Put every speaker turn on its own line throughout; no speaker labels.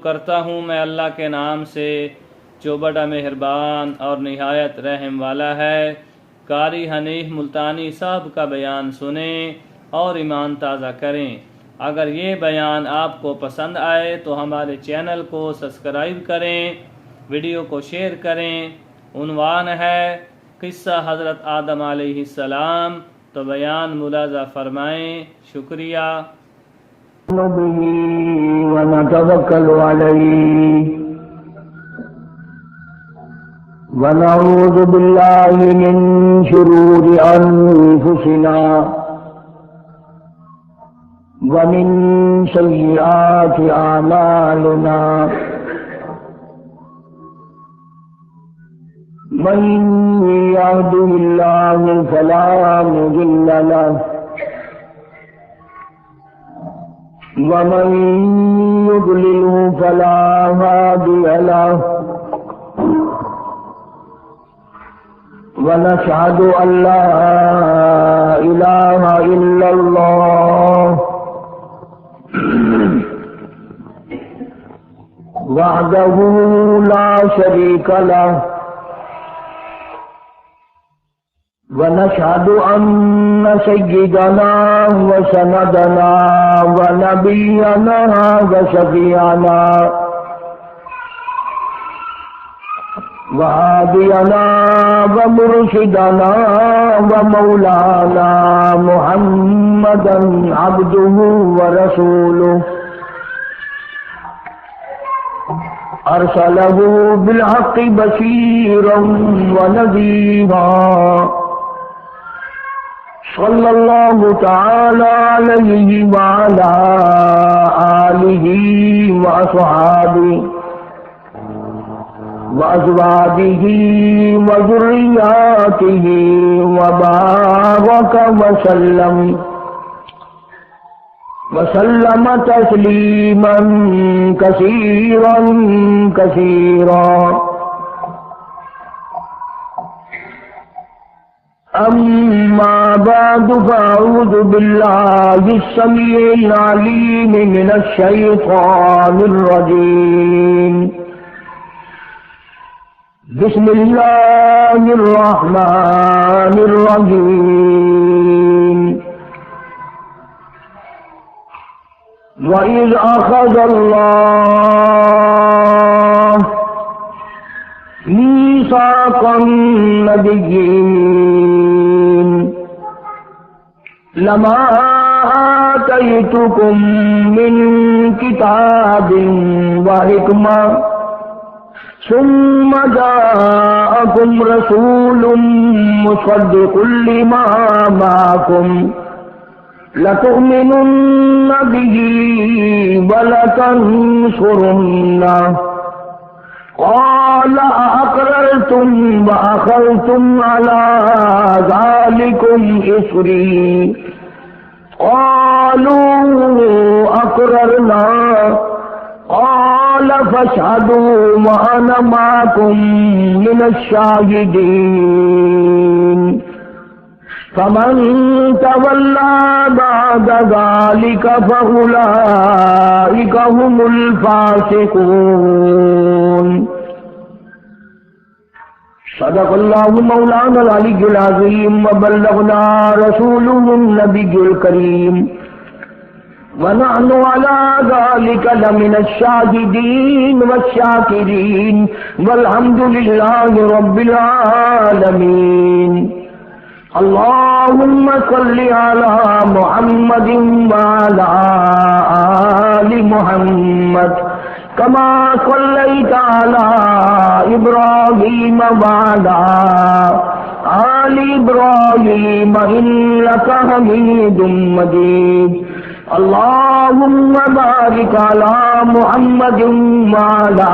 کرتا ہوں میں اللہ کے نام سے جو بڑا مہربان اور نہایت رحم والا ہے۔ قاری حنیف ملتانی صاحب کا بیان سنیں اور ایمان تازہ کریں۔ اگر یہ بیان آپ کو پسند آئے تو ہمارے چینل کو سبسکرائب کریں، ویڈیو کو شیئر کریں۔ عنوان ہے قصہ حضرت آدم علیہ السلام، تو بیان ملاحظہ فرمائیں۔ شکریہ۔
به ونتوکل علیہ ونعوذ باللہ من شرور انفسنا ومن سیئات اعمالنا من یهده اللہ فلا مضل له ومن يضلله فلا هادي له ونشهد أن لا إله إلا الله وحده لا شريك له ونشهد أن سيدنا وسندنا ونبينا وشفيعنا وهادينا ومرشدنا ومولانا محمدا عبده ورسوله أرسله بالحق بشيرا ونذيرا صلی اللہ تعالی علیہ وعلا آلہ وأصحابہ وأزواجہ وذریاتہ وبارک وسلم تسلیما کثیرا کثیرا۔ أما بعد فأعوذ بالله السميع العليم من الشيطان الرجيم بسم الله الرحمن الرحيم وإذ أخذ الله ميثاق النبيين لما آتيتكم من كتاب وحكمة ثم جاءكم رسول مصدق لما معكم لتؤمنن به ولتنصرنه قال أأقررتم وأخذتم على ذلكم إصري قالوا أقررنا قال فاشهدوا وأنا معكم من الشاهدين فمن تولى بعد ذلك فأولئك هم الفاسقون۔ صدق اللہ مولانا العلی العظیم وبلغنا رسوله النبی الکریم ونحن على ذلك لمن الشاهدين والشاكرين والحمد لله رب العالمين۔ اللهم صل على محمد وعلى آل محمد كما صليت على إبراهيم وعلى آل إبراهيم إنك حميد مجيد۔ اللهم بارك على محمد وعلى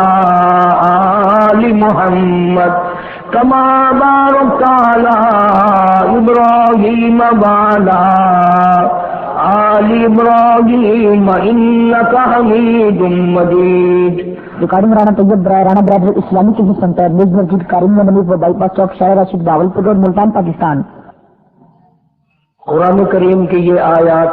آل محمد كما باركت على إبراهيم وعلى آل إبراهيم إنك حميد مجيد۔
ریکارڈنگ رانا طیب رانا برادر اسلامی چیزیں سنٹر نیز مسجد کاریم منیف و بائی پاس چوک شہر راشد باولپور روڈ ملتان پاکستان۔
قرآن کریم کی یہ آیات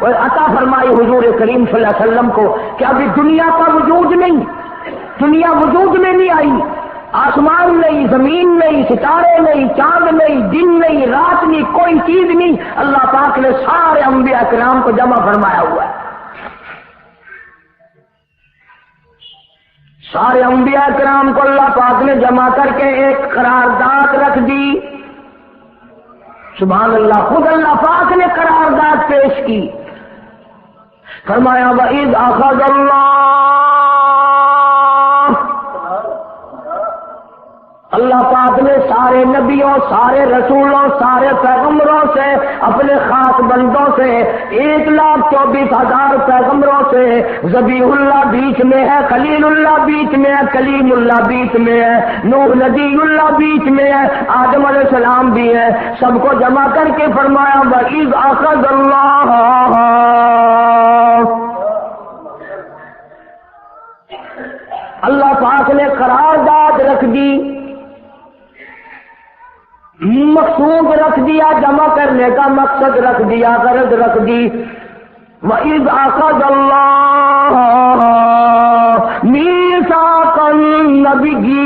اور عطا فرمائی حضور کریم صلی اللہ علیہ وسلم کو کہ ابھی دنیا کا وجود نہیں، دنیا وجود میں نہیں آئی، آسمان نہیں، زمین نہیں، ستارے نہیں، چاند نہیں، دن نہیں، رات نہیں، کوئی چیز نہیں، اللہ پاک نے سارے انبیاء کرام کو جمع فرمایا ہوا ہے۔ سارے انبیاء کرام کو اللہ پاک نے جمع کر کے ایک قرارداد رکھ دی۔ سبحان اللہ، خود اللہ پاک نے قرارداد پیش کی، فرمایا وَإِذْ أَخَذَ اللہ پاک نے سارے نبیوں، سارے رسولوں، سارے پیغمبروں سے، اپنے خاص بندوں سے، 1,24,000 پیغمبروں سے، ذبیح اللہ بیچ میں ہے، خلیل اللہ بیچ میں ہے، کلیم اللہ بیچ میں ہے، نوح نبی اللہ بیچ میں ہے، آدم علیہ السلام بھی ہے، سب کو جمع کر کے فرمایا وَإِذْ أَخَذَ اللَّهُ، اللہ پاک نے قرارداد رکھ دی، مقصود رکھ دیا، جمع کرنے کا مقصد رکھ دیا، غرض رکھ دی۔ وَإِذْ أَخَذَ اللَّهُ مِيثَاقَ النَّبِيِّينَ،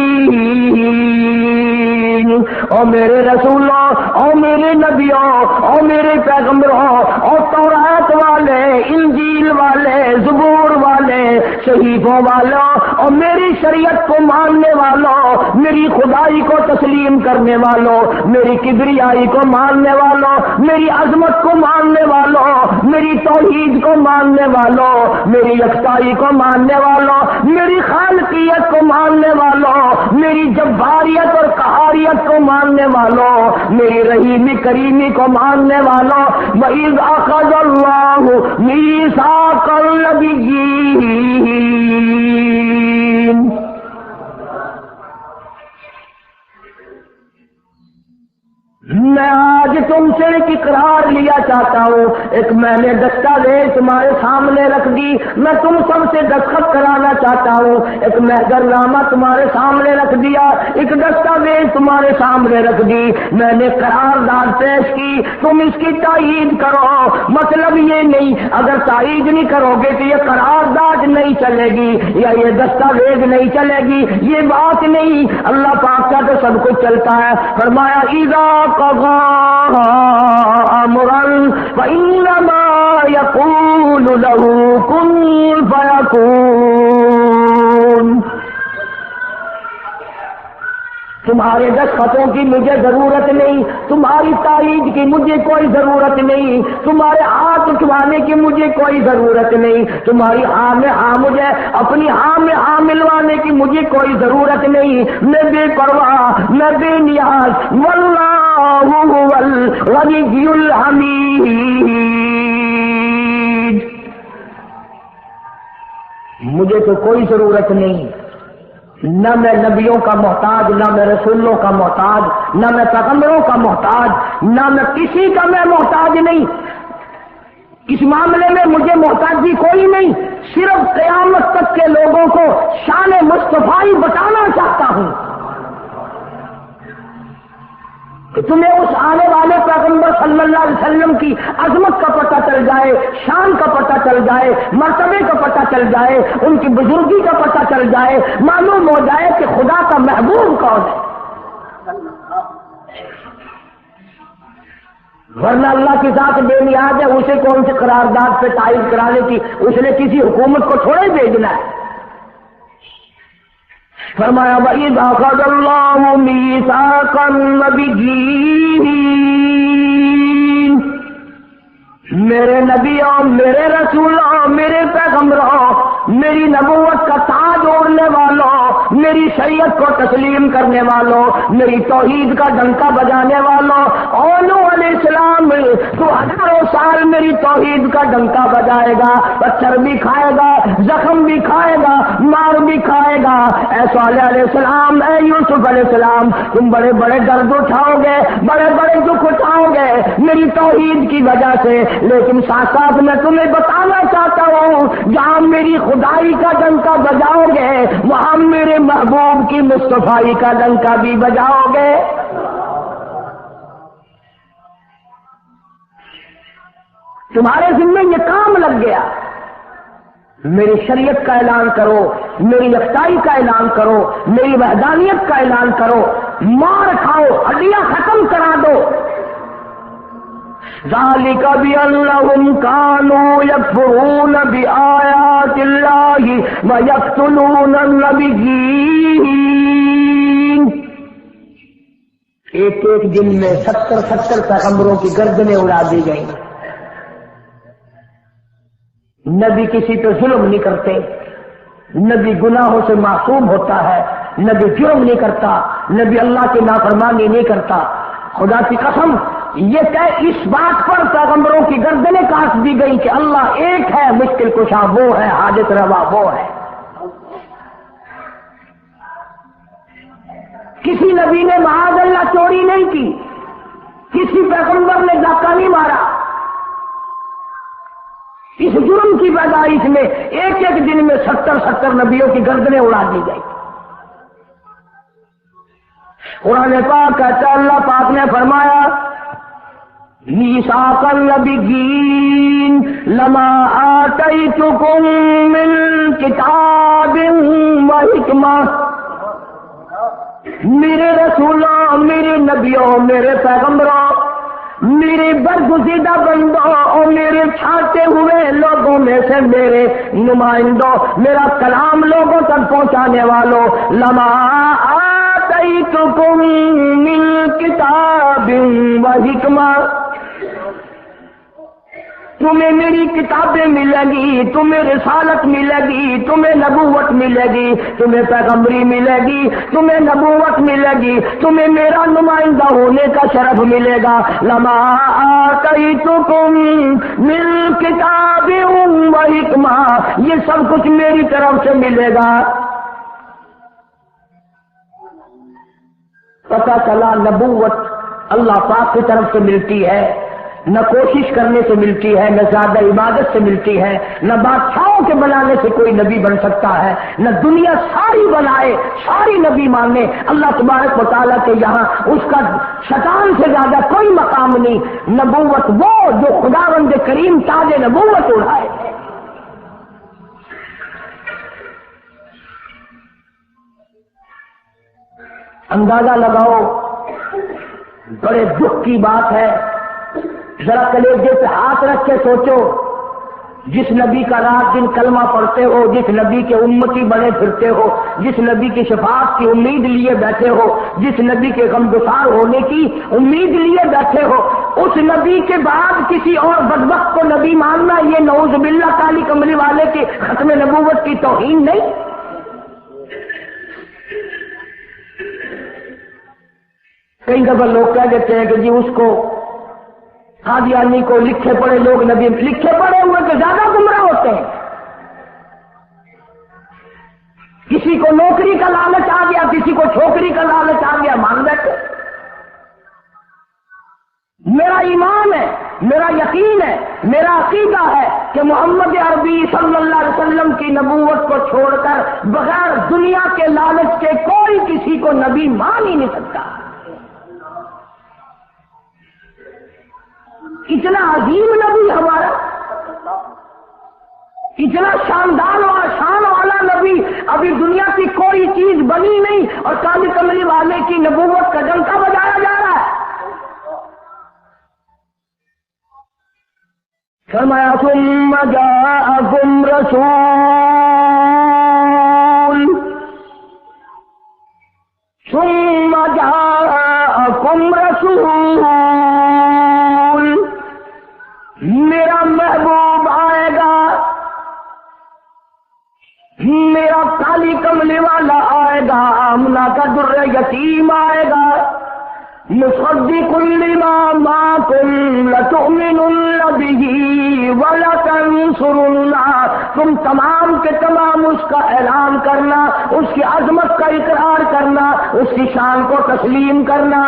او میرے رسولوں، او میرے نبیوں، او میرے پیغمبروں، او تورات والے، انجیل والے، زبور والے، صحیفوں والوں، اور میری شریعت کو ماننے والوں، میری خدائی کو تسلیم کرنے والوں، میری کبریائی کو ماننے والوں، میری عظمت کو ماننے والوں، میری توحید کو ماننے والوں، میری یکتائی کو ماننے والوں، میری خالقیت کو ماننے والوں، میری جباریت اور قہاریت کو ماننے والوں، میری رحیمی کریمی کو ماننے والوں، وَإِذْ أَخَذَ اللَّهُ مِيثَاقَ النَّبِيِّينَ، میں آج تم سے ایک اقرار لیا چاہتا ہوں، ایک میں نے دستاویز تمہارے سامنے رکھ دی، میں تم سب سے دستخط کرانا چاہتا ہوں، ایک محضر نامہ تمہارے سامنے رکھ دیا، ایک دستاویز تمہارے سامنے رکھ دی، میں نے قرارداد پیش کی، تم اس کی تائید کرو۔ مطلب یہ نہیں اگر تائید نہیں کرو گے تو یہ قرارداد نہیں چلے گی یا یہ دستاویز نہیں چلے گی، یہ بات نہیں، اللہ پاک کا تو سب کچھ چلتا ہے۔ فرمایا اذا قضى امرا فانما يقول له كن فيكون، تمہارے دستخطوں کی مجھے ضرورت نہیں، تمہاری تائید کی مجھے کوئی ضرورت نہیں، تمہارے ہاتھ اٹھوانے کی مجھے کوئی ضرورت نہیں، تمہاری ہاں میں ہاں مجھے اپنی ہاں میں ہاں ملوانے کی مجھے کوئی ضرورت نہیں، میں بے پرواہ، میں بے نیاز، واللہ هو الغنی الحمید، مجھے تو کوئی ضرورت نہیں، نہ میں نبیوں کا محتاج، نہ میں رسولوں کا محتاج، نہ میں پیغمبروں کا محتاج، نہ میں کسی کا میں محتاج نہیں، اس معاملے میں مجھے محتاجی کوئی نہیں، صرف قیامت تک کے لوگوں کو شان مصطفی بتانا چاہتا ہوں کہ تمہیں اس آنے والے پیغمبر صلی اللہ علیہ وسلم کی عظمت کا پتہ چل جائے، شان کا پتہ چل جائے، مرتبے کا پتہ چل جائے، ان کی بزرگی کا پتہ چل جائے، معلوم ہو جائے کہ خدا کا محبوب کون ہے۔ ورنہ اللہ کے ساتھ بے نیاز ہے، اسے کون سے قرارداد پہ تائید کرانے کی، اس نے کسی حکومت کو تھوڑے بھیجنا ہے۔ فرمایا وَإِذْ أَخَذَ اللَّهُ مِيثَاقَ النَّبِيِّينَ، میرے نبیوں، میرے رسولوں، میرے پیغمبروں، میری نبوت کا تاج اوڑھنے والوں، میری شریعت کو تسلیم کرنے والوں، میری توحید کا ڈنکا بجانے والوں، اور نوح علیہ السلام تو ہزاروں سال میری توحید کا ڈنکا بجائے گا، پتھر بھی کھائے گا، زخم بھی کھائے گا، مار بھی کھائے گا، اے صالح علیہ السلام، اے یوسف علیہ السلام، تم بڑے بڑے درد اٹھاؤ گے، بڑے بڑے دکھ اٹھاؤ گے میری توحید کی وجہ سے، لیکن ساتھ ساتھ میں تمہیں بتانا چاہتا ہوں جہاں میری خدائی کا ڈنکا بجاؤ گے وہاں میرے محبوب کی مصطفی کا ڈنکا بھی بجاؤ گے۔ تمہارے ذمے یہ کام لگ گیا، میری شریعت کا اعلان کرو، میری یکتائی کا اعلان کرو، میری وحدانیت کا اعلان کرو، مار کھاؤ، ہڈیاں ختم کرا دو۔ ذالک بأنہم کانوا یکفرون بآیات اللہ ویقتلون النبیین۔ ایک ایک دن میں 70 پیغمبروں کی گردنیں اڑا دی گئیں۔ نبی کسی پہ ظلم نہیں کرتے، نبی گناہوں سے معصوم ہوتا ہے، نبی جرم نہیں کرتا، نبی اللہ کی نافرمانی نہیں کرتا۔ خدا کی قسم یہ کہ اس بات پر پیغمبروں کی گردنیں کاٹ دی گئی کہ اللہ ایک ہے، مشکل کشا وہ ہے، حاجت روا وہ ہے۔ کسی نبی نے معاذ اللہ چوری نہیں کی، کسی پیغمبر نے ڈاکہ نہیں مارا۔ اس جرم کی پیدائش میں ایک ایک دن میں 70 نبیوں کی گردنیں اڑا دی گئی۔ قرآن پاک کہتا ہے، اللہ پاک نے فرمایا میثاق النبیین لما آتیتکم من کتاب و حکمہ، میرے رسولوں، میرے نبیوں، میرے پیغمبروں، میرے برگزیدہ بندوں اور میرے چھاٹے ہوئے لوگوں میں سے میرے نمائندوں، میرا کلام لوگوں تک پہنچانے والوں، لما آتیتکم من کتاب و حکمہ، تمہیں میری کتابیں ملے گی، تمہیں رسالت ملے گی، تمہیں نبوت ملے گی، تمہیں پیغمبری ملے گی، تمہیں نبوت ملے گی، تمہیں میرا نمائندہ ہونے کا شرف ملے گا۔ لما آتیتکم من کتاب و حکمہ، یہ سب کچھ میری طرف سے ملے گا۔ پتہ چلا نبوت اللہ پاک کی طرف سے ملتی ہے، نہ کوشش کرنے سے ملتی ہے، نہ زیادہ عبادت سے ملتی ہے، نہ بادشاہوں کے بنانے سے کوئی نبی بن سکتا ہے، نہ دنیا ساری بنائے ساری نبی مانے اللہ تبارک و تعالیٰ کے یہاں اس کا شیطان سے زیادہ کوئی مقام نہیں۔ نبوت وہ جو خداوند کریم تاج نبوت اڑائے۔ اندازہ لگاؤ، بڑے دکھ کی بات ہے، ذرا کلیجے پہ ہاتھ رکھ کے سوچو، جس نبی کا رات دن کلمہ پڑھتے ہو، جس نبی کے امتی بنے پھرتے ہو، جس نبی کی شفاعت کی امید لیے بیٹھے ہو، جس نبی کے غمگسار ہونے کی امید لیے بیٹھے ہو، اس نبی کے بعد کسی اور بدبخت کو نبی ماننا یہ نعوذ باللہ کالی کملی والے کے ختم نبوت کی توہین نہیں؟ کئی دفعہ لوگ کہہ دیتے ہیں کہ جی اس کو قادیانی کو لکھے پڑھے لوگ نبی، لکھے پڑھے ہوئے تو زیادہ گمراہ ہوتے ہیں۔ کسی کو نوکری کا لالچ آ گیا، کسی کو چھوکری کا لالچ آ گیا، مان بیٹھے۔ میرا ایمان ہے، میرا یقین ہے، میرا عقیدہ ہے کہ محمد عربی صلی اللہ علیہ وسلم کی نبوت کو چھوڑ کر بغیر دنیا کے لالچ کے کوئی کسی کو نبی مان ہی نہیں سکتا۔ اتنا عظیم نبی ہمارا، اتنا شاندار اور شان والا نبی، ابھی دنیا کی کوئی چیز بنی نہیں اور کالی کملی والے کی نبوت کا ڈنکا بجایا جا رہا ہے۔ فرمایا ثم جاءکم رسول، ثم جاءکم رسول، میرا محبوب آئے گا، میرا کالی کملی والا آئے گا، آمنہ کا در یتیم آئے گا، مصدق لما معکم لتؤمنن بہ ولتنصرنہ، تم تمام کے تمام اس کا اعلان کرنا، اس کی عظمت کا اقرار کرنا، اس کی شان کو تسلیم کرنا۔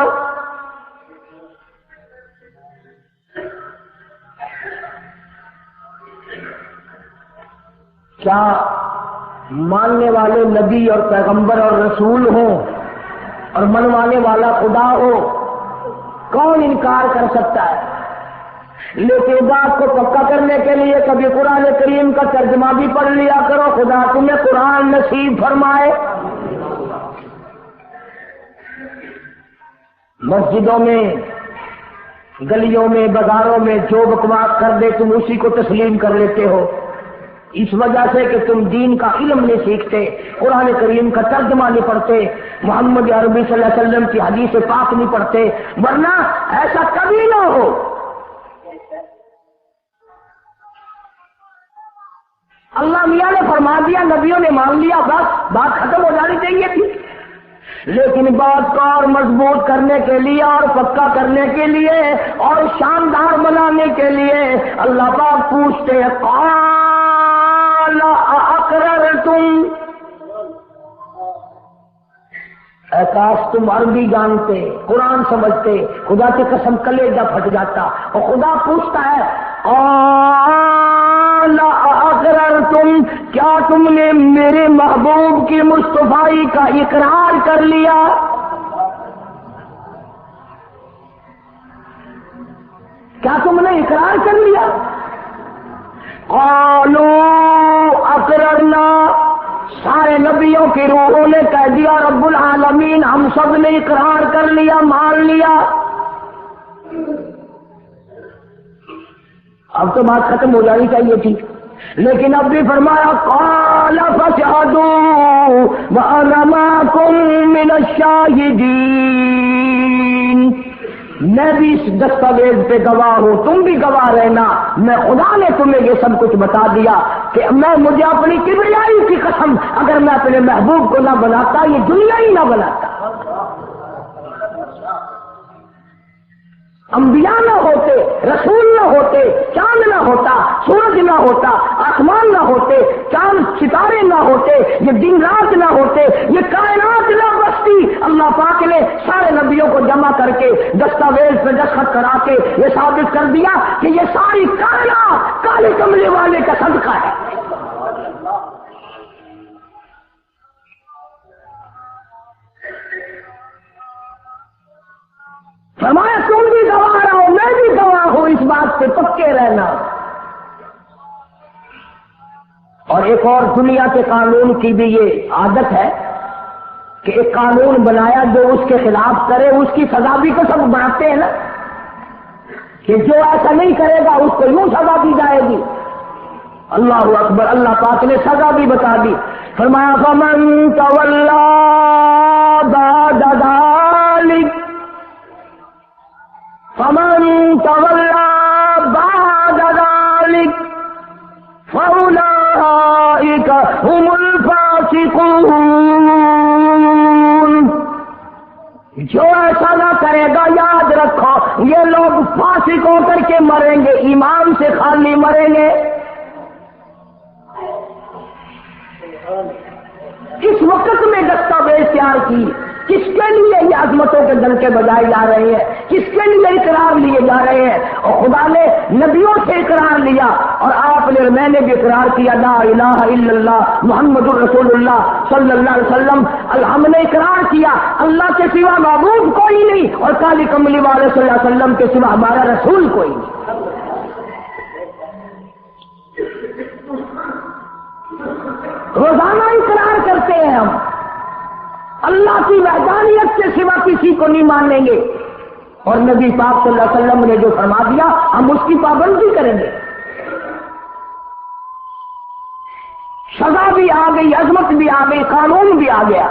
کیا ماننے والے نبی اور پیغمبر اور رسول ہوں اور منوانے والا خدا ہو، کون انکار کر سکتا ہے؟ لیکن بات کو پکا کرنے کے لیے کبھی قرآن کریم کا ترجمہ بھی پڑھ لیا کرو، خدا تمہیں قرآن نصیب فرمائے۔ مسجدوں میں، گلیوں میں، بازاروں میں جو بکواس کر دے تم اسی کو تسلیم کر لیتے ہو، اس وجہ سے کہ تم دین کا علم نہیں سیکھتے، قرآن کریم کا ترجمہ نہیں پڑھتے، محمد عربی صلی اللہ علیہ وسلم کی حدیث پاک نہیں پڑھتے، ورنہ ایسا کبھی نہ ہو۔ اللہ میاں نے فرما دیا، نبیوں نے مان لیا، بس بات ختم ہو جانی چاہیے تھی۔ لیکن بات کو اور مضبوط کرنے کے لیے اور پکا کرنے کے لیے اور شاندار بنانے کے لیے اللہ پاک پوچھتے ہیں قال اقررتم، اے کاش تم عربی جانتے، قرآن سمجھتے، خدا کی قسم کلیجہ پھٹ جاتا۔ اور خدا پوچھتا ہے قال اقررتم، کیا تم نے میرے محبوب کی مصطفائی کا اقرار کر لیا؟ کیا تم نے اقرار کر لیا؟ قالوا اقررنا، سارے نبیوں کی روحوں نے کہہ دیا رب العالمین ہم سب نے اقرار کر لیا، مان لیا۔ اب تو بات ختم ہو جانی چاہیے تھی، لیکن اب بھی فرمایا قال فاشهدوا وانا معكم من الشاهدين، میں بھی اس دستاویز پہ گواہ ہوں، تم بھی گواہ رہنا، میں خدا نے تمہیں یہ سب کچھ بتا دیا کہ مجھے اپنی کبریائی کی قسم اگر میں اپنے محبوب کو نہ بناتا یہ دنیا ہی نہ بناتا، انبیاء نہ ہوتے، رسول نہ ہوتے، چاند نہ ہوتا، سورج نہ ہوتا، آسمان نہ ہوتے، چاند ستارے نہ ہوتے، یہ دن رات نہ ہوتے، یہ کائنات نہ بستی، اللہ پاک نے سارے نبیوں کو جمع کر کے دستاویز پہ دستخط کرا کے یہ ثابت کر دیا کہ یہ ساری کائنات کالے کملے والے کا صدقہ ہے۔ فرمایا تم بھی گواہ رہو، میں بھی گواہ ہوں، اس بات پہ پکے رہنا۔ اور ایک اور دنیا کے قانون کی بھی یہ عادت ہے کہ ایک قانون بنایا جو اس کے خلاف کرے اس کی سزا بھی تو سب بناتے ہیں نا، کہ جو ایسا نہیں کرے گا اس کو یوں سزا دی جائے گی۔ اللہ اکبر، اللہ پاک نے سزا بھی بتا دی، فرمایا فمن تولی بعد ذلک، فمن تولی بعد ذلک فأولئک هم الفاسقون، جو ایسا نہ کرے گا یاد رکھو یہ لوگ فاسق ہو کر کے مریں گے، ایمان سے خالی مریں گے۔ اس وقت میں دستاویز تیار کی، کس کے لیے یہ عظمتوں کے ڈنکے بجائے جا رہے ہیں، کس کے لیے اقرار لیے جا رہے ہیں، اور خدا نے نبیوں سے اقرار لیا اور آپ نے، میں نے بھی اقرار کیا لا الہ الا اللہ محمد الرسول اللہ صلی اللہ علیہ وسلم، ہم نے اقرار کیا اللہ کے سوا معبود کوئی نہیں اور کالی کملی والے صلی اللہ علیہ وسلم کے سوا ہمارا رسول کوئی نہیں۔ روزانہ اقرار کرتے ہیں ہم اللہ کی وحدانیت کے سوا کسی کو نہیں مانیں گے، اور نبی پاک صلی اللہ علیہ وسلم نے جو فرما دیا ہم اس کی پابندی کریں گے۔ سزا بھی آ گئی، عظمت بھی آ گئی، قانون بھی آ گیا۔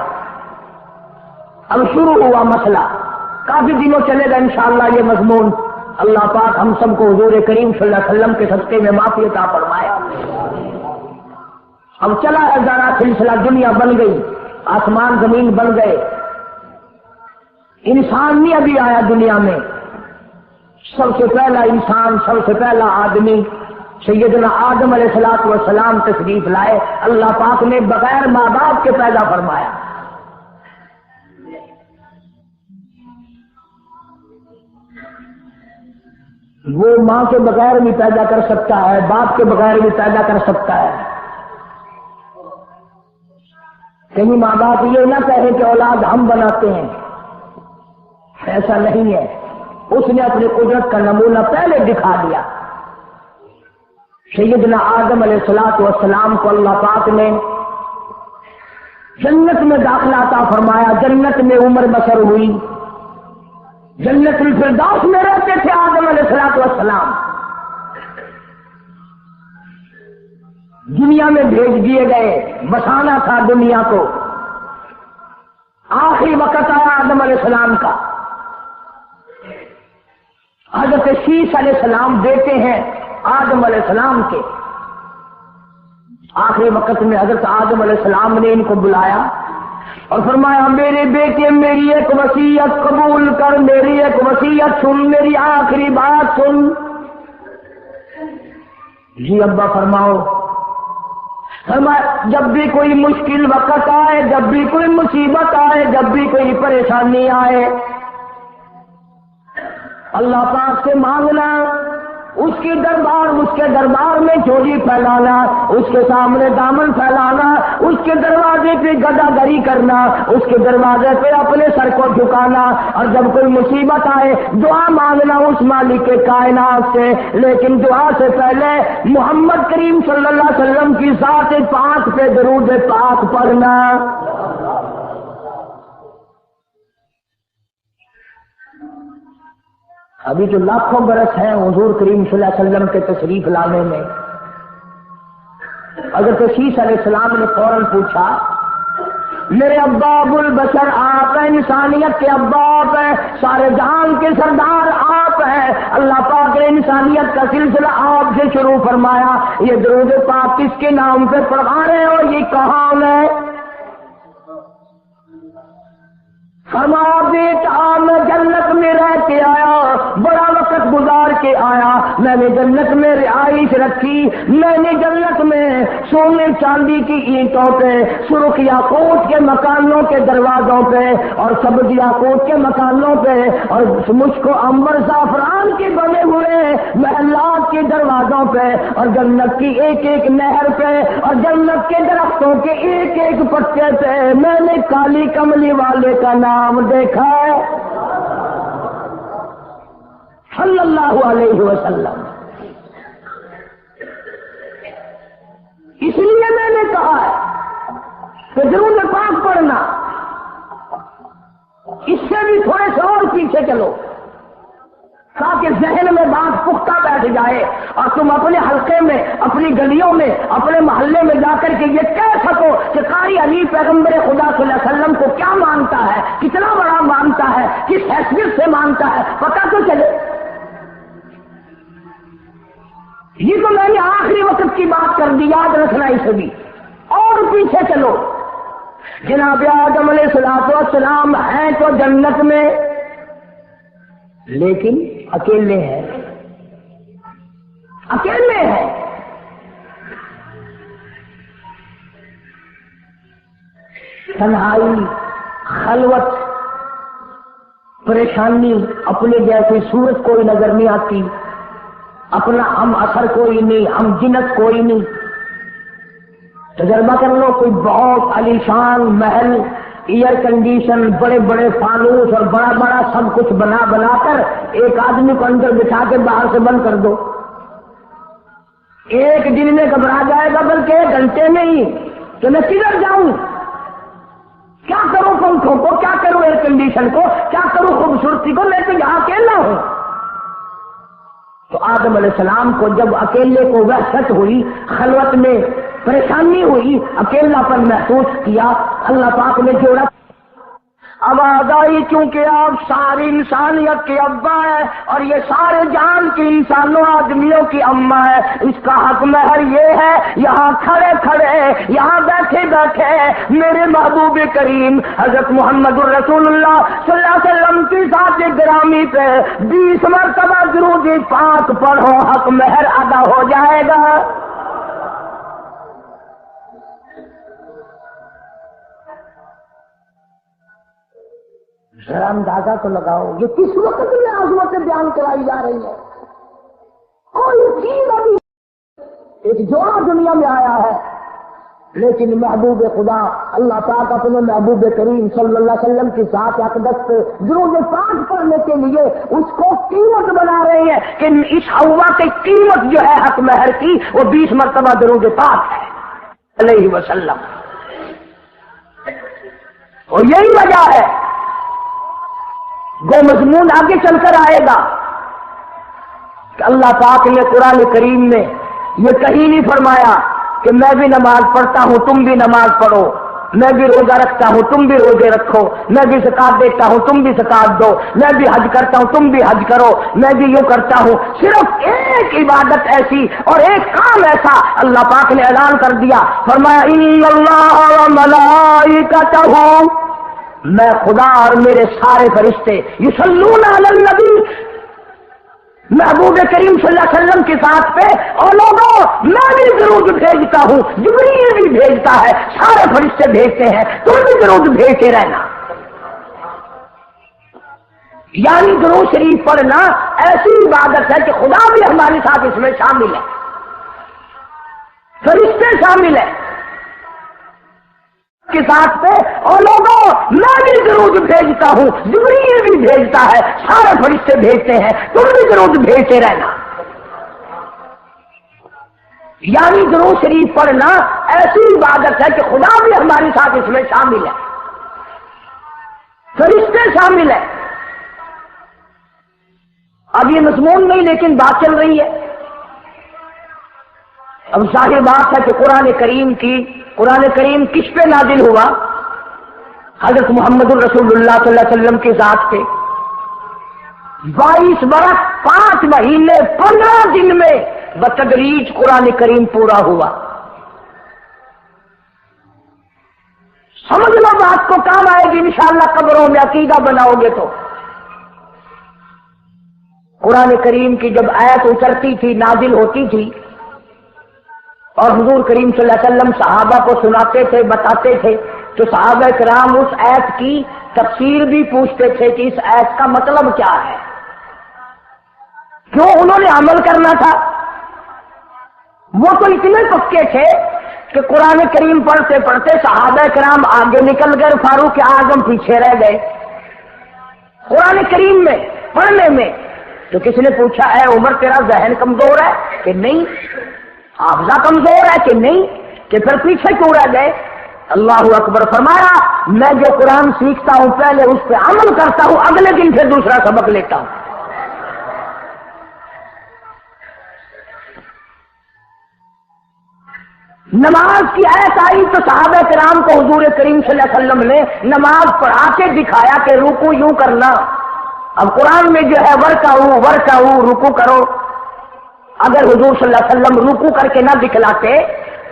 اب شروع ہوا مسئلہ، کافی دنوں چلے گا انشاءاللہ یہ مضمون۔ اللہ پاک ہم سب کو حضور کریم صلی اللہ علیہ وسلم کے صدقے میں معافی عطا فرمائے۔ اب چلا ہے ذرا سلسلہ، دنیا بن گئی، آسمان زمین بن گئے، انسان نہیں ابھی آیا دنیا میں۔ سب سے پہلا انسان، سب سے پہلا آدمی سیدنا آدم علیہ الصلوۃ والسلام تشریف لائے، اللہ پاک نے بغیر ماں باپ کے پیدا فرمایا۔ وہ ماں کے بغیر بھی پیدا کر سکتا ہے، باپ کے بغیر بھی پیدا کر سکتا ہے۔ کہیں ماں باپ یہ نہ کہیں کہ اولاد ہم بناتے ہیں، ایسا نہیں ہے۔ اس نے اپنی قدرت کا نمونہ پہلے دکھا دیا۔ سیدنا آدم علیہ الصلوۃ والسلام کو اللہ پاک نے جنت میں داخلہ عطا فرمایا، جنت میں عمر بسر ہوئی، جنت الفردوس میں رہتے تھے آدم علیہ الصلوۃ والسلام۔ دنیا میں بھیج دیے گئے، بسانا تھا دنیا کو۔ آخری وقت آیا آدم علیہ السلام کا۔ حضرت شیش علیہ السلام بیٹے ہیں آدم علیہ السلام کے۔ آخری وقت میں حضرت آدم علیہ السلام نے ان کو بلایا اور فرمایا میرے بیٹے میری ایک وصیت قبول کر، میری ایک وصیت سن، میری آخری بات سن۔ جی ابا فرماؤ۔ فرمایا جب بھی کوئی مشکل وقت آئے، جب بھی کوئی مصیبت آئے، جب بھی کوئی پریشانی آئے، اللہ پاک سے مانگنا، اس کے دربار میں جھولی پھیلانا، اس کے سامنے دامن پھیلانا، اس کے دروازے پہ گدا گری کرنا، اس کے دروازے پہ اپنے سر کو جھکانا، اور جب کوئی مصیبت آئے دعا مانگنا اس مالک کے کائنات سے۔ لیکن دعا سے پہلے محمد کریم صلی اللہ علیہ وسلم کی ذات پاک پہ درود پاک پڑھنا۔ ابھی جو لاکھوں برس ہیں حضور کریم صلی اللہ علیہ وسلم کے تشریف لانے میں، حضرت شیش علیہ السلام نے فوراً پوچھا میرے ابا ابو البشر آپ ہیں، انسانیت کے ابا آپ ہیں، سارے جہان کے سردار آپ ہیں، اللہ پاک نے انسانیت کا سلسلہ آپ سے شروع فرمایا، یہ درود پاک کس کے نام پہ پڑھا رہے ہو، یہ کہاں ہے؟ فرمایا بیٹا میں جنت میں رہ کے آیا، بڑا وقت گزار کے آیا، میں نے جنت میں رہائش رکھی، میں نے جنت میں سونے چاندی کی اینٹوں پہ، سرخ یاقوت کے مکانوں کے دروازوں پہ اور سبز یاقوت کے مکانوں پہ اور مجھ کو عنبر زعفران کے بنے ہوئے محلات کے دروازوں پہ اور جنت کی ایک ایک نہر پہ اور جنت کے درختوں کے ایک ایک پتے پہ میں نے کالی کملی والے کا نام دیکھا ہے صلی اللہ علیہ وسلم۔ اس لیے میں نے کہا ہے کہ درود پاک پڑھنا، اس سے بھی تھوڑے سے اور پیچھے چلو تاکہ ذہن میں بات پختہ بیٹھ جائے اور تم اپنے حلقے میں، اپنی گلیوں میں، اپنے محلے میں جا کر کے یہ کہہ سکو کہ قاری علی پیغمبر خدا صلی اللہ علیہ وسلم کو کیا مانتا ہے، کتنا بڑا مانتا ہے، کس حیثیت سے مانتا ہے، پتہ تو چلے۔ یہ تو میں نے آخری وقت کی بات کر دی، یاد رکھنا اسے بھی۔ اور پیچھے چلو، جناب آدم علیہ الصلوۃ والسلام ہیں تو جنت میں، لیکن اکیلے ہیں، اکیلے ہیں۔ تنہائی، خلوت، پریشانی، اپنے جیسی صورت کوئی نظر نہیں آتی، اپنا ہم اثر کوئی نہیں، ہم جنس کوئی نہیں۔ تجربہ کر لو، کوئی بہت عالیشان محل، ایئر کنڈیشن، بڑے بڑے فانوس اور بڑا بڑا سب کچھ بنا کر ایک آدمی کو اندر بٹھا کے باہر سے بند کر دو، ایک دن میں گھبرا جائے گا، بلکہ ایک گھنٹے میں ہی کہ میں کدھر جاؤں، کیا کروں پنکھوں کو، کیا کروں ایئر کنڈیشن کو، کیا کروں خوبصورتی کو، میں تو یہاں اکیلا ہوں۔ تو آدم علیہ السلام کو جب اکیلے کو وحشت ہوئی، خلوت میں پریشانی ہوئی، اکیلا پن محسوس کیا، اللہ پاک نے جوڑا، آواز آئی کیونکہ آپ ساری انسانیت کے ابا ہے اور یہ سارے جان کے انسانوں آدمیوں کی اماں ہے، اس کا حق مہر یہ ہے، یہاں کھڑے کھڑے، یہاں بیٹھے بیٹھے میرے محبوب کریم حضرت محمد الرسول اللہ صلی اللہ علیہ وسلم کی ذات گرامی پہ 20 مرتبہ درود پاک پڑھو، حق مہر ادا ہو جائے گا۔ ذرا اندازہ تو لگاؤ یہ کس وقت میں عظمتیں بیان کرائی جا رہی ہے۔ کوئی چیز ابھی ایک جوڑا دنیا میں آیا ہے، لیکن محبوب خدا اللہ پاک اپنے محبوب کریم صلی اللہ علیہ وسلم کی ذات اقدس پہ درود پاک پڑھنے کے لیے اس کو قیمت بنا رہے ہیں کہ اس ہوا کی قیمت جو ہے حق مہر کی وہ 20 مرتبہ درود پاک ہے علیہ وسلم. اور یہی وجہ ہے وہ مضمون آگے چل کر آئے گا کہ اللہ پاک نے قرآن کریم میں یہ کہیں نہیں فرمایا کہ میں بھی نماز پڑھتا ہوں تم بھی نماز پڑھو، میں بھی روزہ رکھتا ہوں تم بھی روزے رکھو، میں بھی زکات دیتا ہوں تم بھی زکات دو، میں بھی حج کرتا ہوں تم بھی حج کرو، میں بھی یوں کرتا ہوں. صرف ایک عبادت ایسی اور ایک کام ایسا اللہ پاک نے اعلان کر دیا، فرمایا ان اللہ وملائکتہ، میں خدا اور میرے سارے فرشتے یصلون علی النبی، محبوب کریم صلی اللہ علیہ وسلم کے ساتھ پہ، اور لوگوں میں بھی درود بھیجتا ہوں، جبریل بھی بھیجتا ہے، سارے فرشتے بھیجتے ہیں، تم بھی درود بھیجتے رہنا. یعنی درود شریف پڑھنا ایسی عبادت ہے کہ خدا بھی ہمارے ساتھ اس میں شامل ہے، فرشتے شامل ہیں کے ساتھ پہ، اور لوگوں میں بھی درود بھیجتا ہوں، جبریل بھی بھیجتا ہے، سارے فرشتے بھیجتے ہیں، تم بھی درود بھیجتے رہنا. یعنی درود شریف پڑھنا ایسی عبادت ہے کہ خدا بھی ہمارے ساتھ اس میں شامل ہے، فرشتے شامل ہیں. اب یہ مضمون نہیں لیکن بات چل رہی ہے. اب ظاہر بات ہے کہ قرآن کریم کس پہ نازل ہوا؟ حضرت محمد الرسول اللہ صلی اللہ علیہ وسلم کی ذات پہ. 22 برس 5 مہینے 15 دن میں بتدریج قرآن کریم پورا ہوا. سمجھ لو بات کو کام آئے گی انشاءاللہ قبروں میں عقیدہ بناؤ گے تو. قرآن کریم کی جب آیت اترتی تھی، نازل ہوتی تھی، اور حضور کریم صلی اللہ علیہ وسلم صحابہ کو سناتے تھے، بتاتے تھے، تو صحابہ کرام اس آیت کی تفسیر بھی پوچھتے تھے کہ اس آیت کا مطلب کیا ہے، کیوں انہوں نے عمل کرنا تھا. وہ تو اتنے پکے تھے کہ قرآن کریم پڑھتے پڑھتے صحابہ کرام آگے نکل گئے، فاروق اعظم پیچھے رہ گئے. قرآن کریم میں پڑھنے میں تو کسی نے پوچھا اے عمر تیرا ذہن کمزور ہے کہ نہیں، حافظہ کمزور ہے کہ نہیں، کہ پھر پیچھے کیوں رہ گئے؟ اللہ اکبر. فرمایا میں جو قرآن سیکھتا ہوں پہلے اس پہ عمل کرتا ہوں، اگلے دن پھر دوسرا سبق لیتا ہوں. نماز کی آیت آئی تو صحابہ کرام کو حضور کریم صلی اللہ علیہ وسلم نے نماز پڑھا کے دکھایا کہ رکوع یوں کرنا. اب قرآن میں جو ہے ورکعوا رکوع کرو، اگر حضور صلی اللہ علیہ وسلم رکوع کر کے نہ دکھلاتے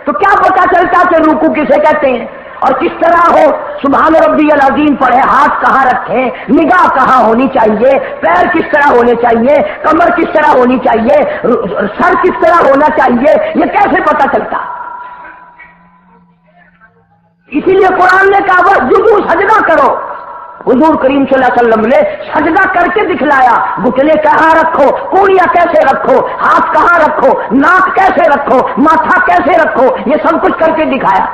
تو کیا پتا چلتا کہ رکوع کسے کہتے ہیں اور کس طرح ہو. سبحان ربی العظیم پڑھے، ہاتھ کہاں رکھیں، نگاہ کہاں ہونی چاہیے، پیر کس طرح ہونے چاہیے، کمر کس طرح ہونی چاہیے، سر کس طرح ہونا چاہیے، یہ کیسے پتا چلتا؟ اسی لیے قرآن نے کہا واسجدوا سجدہ کرو. حضور کریم صلی اللہ علیہ وسلم نے سجدہ کر کے دکھلایا، گھٹنے کہاں رکھو، کونیاں کیسے رکھو، ہاتھ کہاں رکھو، ناک کیسے رکھو، ماتھا کیسے رکھو، یہ سب کچھ کر کے دکھایا.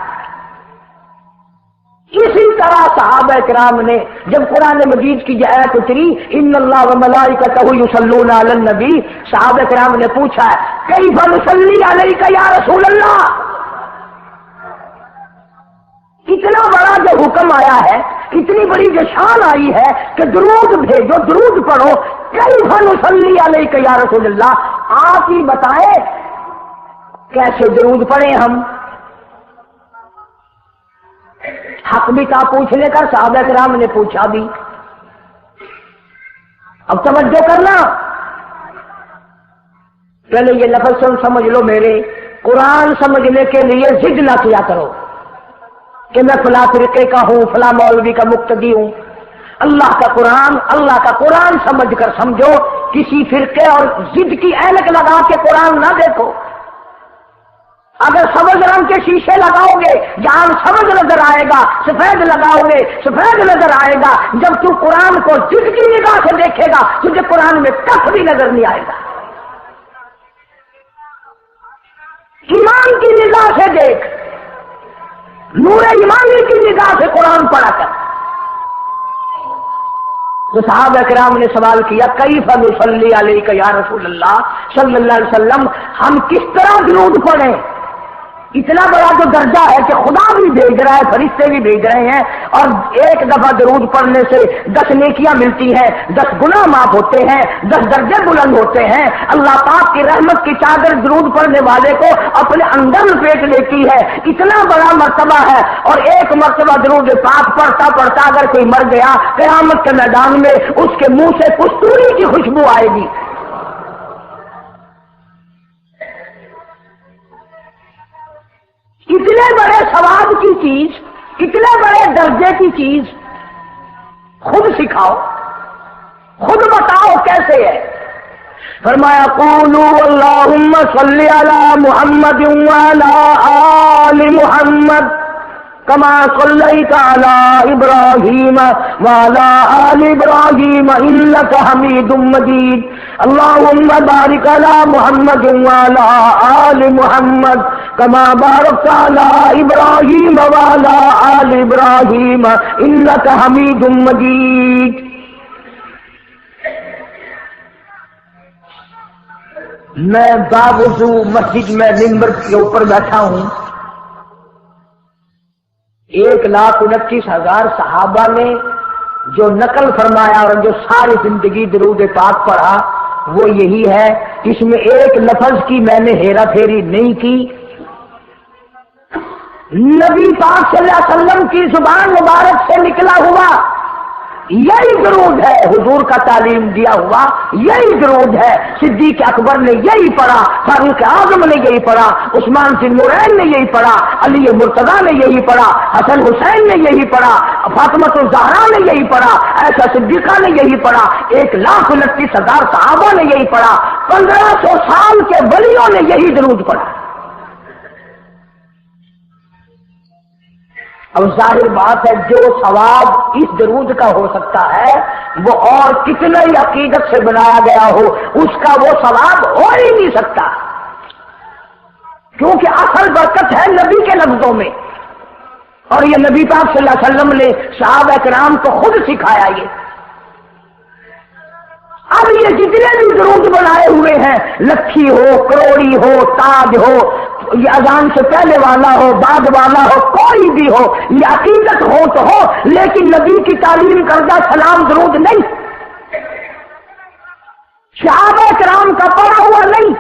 اسی طرح صحابہ کرام نے جب قرآن مجید کی آیت اتری ان اللہ وملائکتہ یصلون علی النبی، صحابہ کرام نے پوچھا کیف نصلی علیک یا رسول اللہ، اتنا بڑا جو حکم آیا ہے، اتنی بڑی جو شان آئی ہے کہ درود بھیجو، درود پڑھو، کیف نصلی علیک یا رسول اللہ، آپ ہی بتائیں کیسے درود پڑھیں ہم. حق بھی تھا پوچھنے کا، صحابہ کرام نے پوچھا بھی. اب توجہ کرنا، پہلے یہ لفظ سمجھ لو میرے، قرآن سمجھنے کے لیے ضد نہ کیا کرو کہ میں فلاں فرقے کا ہوں، فلاں مولوی کا مقتدی ہوں. اللہ کا قرآن سمجھ کر سمجھو، کسی فرقے اور ضد کی اینک لگا کے قرآن نہ دیکھو. اگر سبز رنگ کے شیشے لگاؤ گے جہاں سبز نظر آئے گا، سفید لگاؤ گے سفید نظر آئے گا. جب تو قرآن کو ضد کی نگاہ سے دیکھے گا تجھے قرآن میں کف بھی نظر نہیں آئے گا. ایمان کی نگاہ سے دیکھ، نور ایمانی کی نگاہ سے قرآن پڑھا کر۔ تو صحابہ کرام نے سوال کیا کیف نصلی علیک یا رسول اللہ صلی اللہ علیہ وسلم، ہم کس طرح درود پڑھیں؟ اتنا بڑا جو درجہ ہے کہ خدا بھی بھیج رہا ہے، فرشتے بھی بھیج رہے ہیں، اور ایک دفعہ درود پڑھنے سے 10 نیکیاں ملتی ہیں، 10 گناہ معاف ہوتے ہیں، 10 درجے بلند ہوتے ہیں۔ اللہ پاک کی رحمت کی چادر درود پڑھنے والے کو اپنے اندر لپیٹ لیتی ہے، اتنا بڑا مرتبہ ہے۔ اور ایک مرتبہ درود پاک پڑھتا پڑھتا اگر کوئی مر گیا، قیامت کے میدان میں اس کے منہ سے کستوری کی خوشبو آئے گی۔ اتنے بڑے ثواب کی چیز، اتنے بڑے درجے کی چیز خود سکھاؤ، خود بتاؤ کیسے ہے۔ فرمایا قولوا اللہم صلی علی محمد وعلی آل محمد کما صلیت علی ابراہیم وعلی آل ابراہیم انک حمید مجید اللہم بارک علی محمد وعلی آل محمد کما بارکت علی ابراہیم وعلی آل ابراہیم انک حمید مجید۔ میں باوضو مسجد میں ممبر کے اوپر بیٹھا ہوں، 1,29,000 صحابہ نے جو نقل فرمایا اور جو ساری زندگی درود پاک پڑھا وہ یہی ہے، اس میں ایک لفظ کی میں نے ہیرا پھیری نہیں کی۔ نبی پاک صلی اللہ علیہ وسلم کی زبان مبارک سے نکلا ہوا یہی درود ہے، حضور کا تعلیم دیا ہوا یہی درود ہے۔ صدیق اکبر نے یہی پڑھا، فاروق اعظم نے یہی پڑھا، عثمان بن نورین نے یہی پڑھا، علی مرتضیٰ نے یہی پڑھا، حسن حسین نے یہی پڑھا، فاطمہ الزہرا نے یہی پڑھا، عائشہ صدیقہ نے یہی پڑھا، 1,29,000 صحابہ نے یہی پڑھا، 1500 سال کے ولیوں نے یہی درود پڑھا۔ اب ظاہر بات ہے جو ثواب اس درود کا ہو سکتا ہے وہ اور کتنے ہی عقیدت سے بنایا گیا ہو اس کا وہ ثواب ہو ہی نہیں سکتا، کیونکہ اصل برکت ہے نبی کے لفظوں میں، اور یہ نبی پاک صلی اللہ علیہ وسلم نے صحابہ کرام کو خود سکھایا۔ یہ اب یہ جتنے بھی درود بنائے ہوئے ہیں، لکھی ہو، کروڑی ہو، تاج ہو، یہ اذان سے پہلے والا ہو، بعد والا ہو، کوئی بھی ہو، یہ عقیدت ہو تو ہو، لیکن نبی کی تعلیم کردہ سلام درود نہیں، صحابہ کرام کا پڑھا ہوا نہیں۔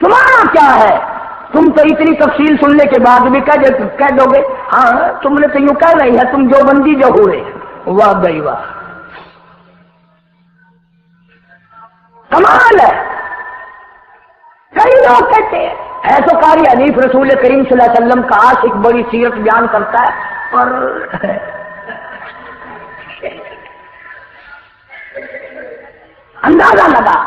تمہارا کیا ہے؟ تم تو اتنی تفصیل سننے کے بعد بھی کہہ دو گے ہاں تم نے تو یوں کہہ رہی ہے، تم جو بندی جو ہوئے۔ واہ بھائی واہ، کمال ہے۔ کئی لوگ کہتے ہیں ہے تو قاری حنیف رسول کریم صلی اللہ علیہ وسلم کا عاشق، بڑی سیرت بیان کرتا ہے، اور اندازہ لگا۔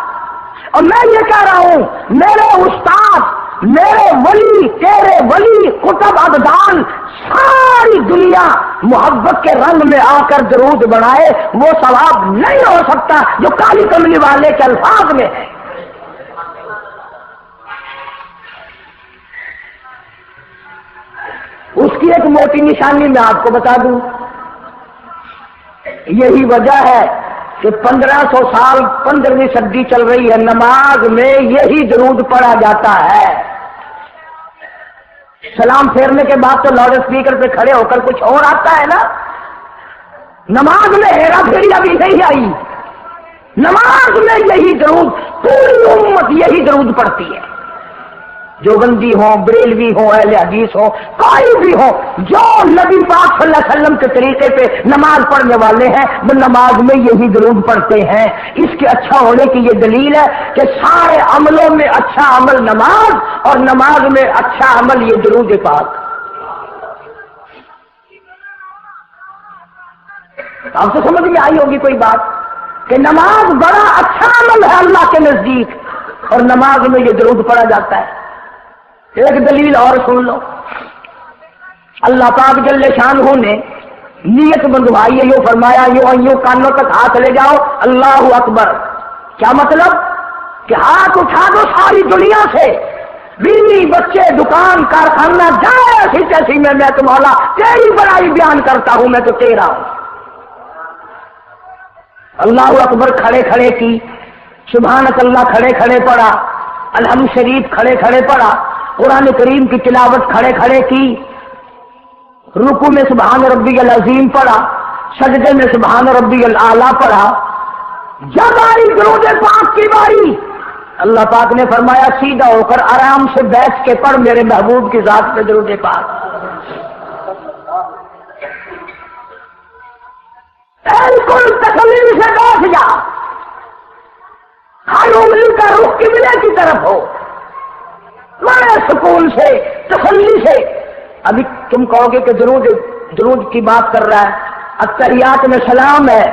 اور میں یہ کہہ رہا ہوں میرے استاد، میرے ولی، تیرے ولی، کتب ابدان، ساری دنیا محبت کے رنگ میں آ کر درود بنائے، وہ ثواب نہیں ہو سکتا جو کالی کملی والے کے الفاظ میں ہے۔ اس کی ایک موٹی نشانی میں آپ کو بتا دوں، یہی وجہ ہے کہ 1500 سال 15ویں صدی چل رہی ہے، نماز میں یہی درود پڑھا جاتا ہے۔ سلام پھیرنے کے بعد تو لاؤڈ اسپیکر پہ کھڑے ہو کر کچھ اور آتا ہے نا، نماز میں ہیرا پھیری ابھی نہیں آئی، نماز میں یہی درود، پوری امت یہی درود پڑھتی ہے، جو بندی ہو، بریلوی ہو، اہل حدیث ہو، کوئی بھی ہو، جو نبی پاک صلی اللہ علیہ وسلم کے طریقے پہ نماز پڑھنے والے ہیں وہ نماز میں یہی درود پڑھتے ہیں۔ اس کے اچھا ہونے کی یہ دلیل ہے کہ سارے عملوں میں اچھا عمل نماز، اور نماز میں اچھا عمل یہ درود پاک۔ آپ تو سمجھ میں آئی ہوگی کوئی بات کہ نماز بڑا اچھا عمل ہے اللہ کے نزدیک، اور نماز میں یہ درود پڑھا جاتا ہے۔ ایک دلیل اور سن لو، اللہ پاک جل شانہ نے نیت بندھوائی ہے، یوں فرمایا یوں کانوں تک ہاتھ لے جاؤ، اللہ اکبر۔ کیا مطلب؟ کہ ہاتھ اٹھا دو ساری دنیا سے، بیوی بچے دکان کارخانہ جائے ایسی تیسی میں تو مولا تیری بڑائی بیان کرتا ہوں، میں تو تیرا ہوں۔ اللہ اکبر کھڑے کھڑے کی، سبحانک اللہ کھڑے کھڑے پڑھا، الحمد شریف کھڑے کھڑے پڑھا، قرآن کریم کی تلاوت کھڑے کھڑے کی، رکوع میں سبحان ربی العظیم پڑھا، سجدے میں سبحان ربی الاعلیٰ پڑھا۔ جب آئی درود پاک کی باری، اللہ پاک نے فرمایا سیدھا ہو کر آرام سے بیٹھ کے پڑھ میرے محبوب کی ذات پہ درود پاک۔ بالکل تسلی سے بیٹھ جا، ہر انگلی کا رخ قبلے کی طرف ہو، بڑے سکون سے تسلی سے۔ ابھی تم کہو گے کہ درود کی بات کر رہا ہے، التحیات میں سلام ہے،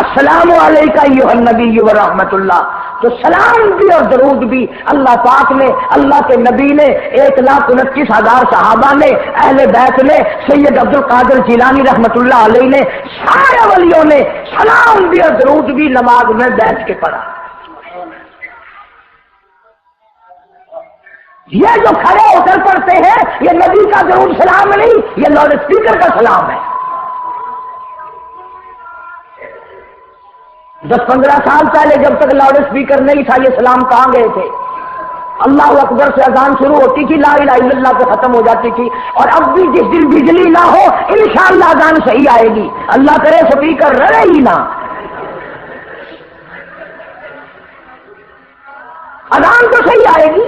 السلام علیکہ ایھا النبی ورحمۃ اللہ، تو سلام بھی اور درود بھی اللہ پاک نے، اللہ کے نبی نے، 1,29,000 صحابہ نے، اہل بیت نے، سید عبد القادر جیلانی رحمۃ اللہ علیہ نے، سارے ولیوں نے سلام بھی اور درود بھی نماز میں بیٹھ کے پڑھا۔ یہ جو کھڑے ہو کر پڑھتے ہیں یہ نبی کا درود سلام نہیں، یہ لاؤڈ اسپیکر کا سلام ہے۔ 10-15 سال پہلے جب تک لاؤڈ اسپیکر نہیں تھا یہ سلام کہاں گئے تھے؟ اللہ اکبر سے اذان شروع ہوتی تھی، لا الہ الا اللہ پہ ختم ہو جاتی تھی، اور اب بھی جس دن بجلی نہ ہو انشاءاللہ اذان صحیح آئے گی، اللہ کرے اسپیکر رہے ہی نہ، اذان تو صحیح آئے گی۔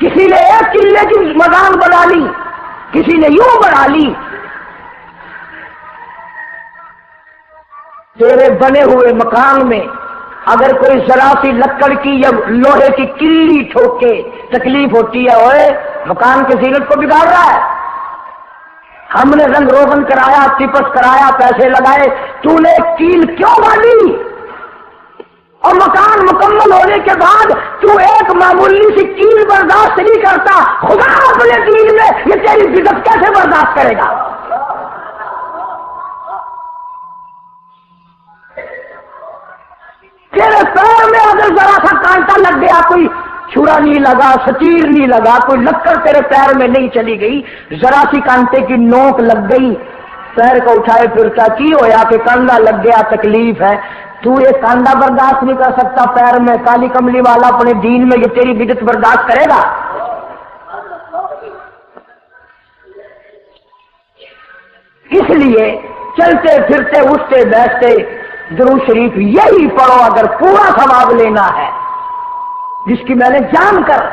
کسی نے ایک چلے کی مکان بنا لی، کسی نے یوں بنا لی، تیرے بنے ہوئے مکان میں اگر کوئی ذرا سی لکڑ کی یا لوہے کی کلی ٹھوکے تکلیف ہوتی ہے، اوے مکان کی زینت کو بگاڑ رہا ہے۔ ہم نے رنگ روغن کرایا، ٹپس کرایا، پیسے لگائے، تو نے کیل کیوں ڈالی؟ اور مکان مکمل ہونے کے بعد تو ایک معمولی سی کیل برداشت نہیں کرتا، خدا اپنے دین میں یہ تیری بدعت کیسے برداشت کرے گا؟ تیرے پیر میں اگر ذرا سا کانٹا لگ گیا، کوئی چھڑا نہیں لگا، سٹیر نہیں لگا، کوئی لکڑ تیرے پیر میں نہیں چلی گئی، ذرا سی کانٹے کی نوک لگ گئی، پیر کو اٹھائے پھرتا کی ہویا کہ کانڈا لگ گیا، تکلیف ہے، تو یہ کانڈا برداشت نہیں کر سکتا پیر میں، کالی کملی والا اپنے دین میں یہ تیری بدعت برداشت کرے گا؟ اس لیے چلتے پھرتے اٹھتے بیٹھتے درود شریف یہی پڑھو اگر پورا ثواب لینا ہے، جس کی میں نے جان کر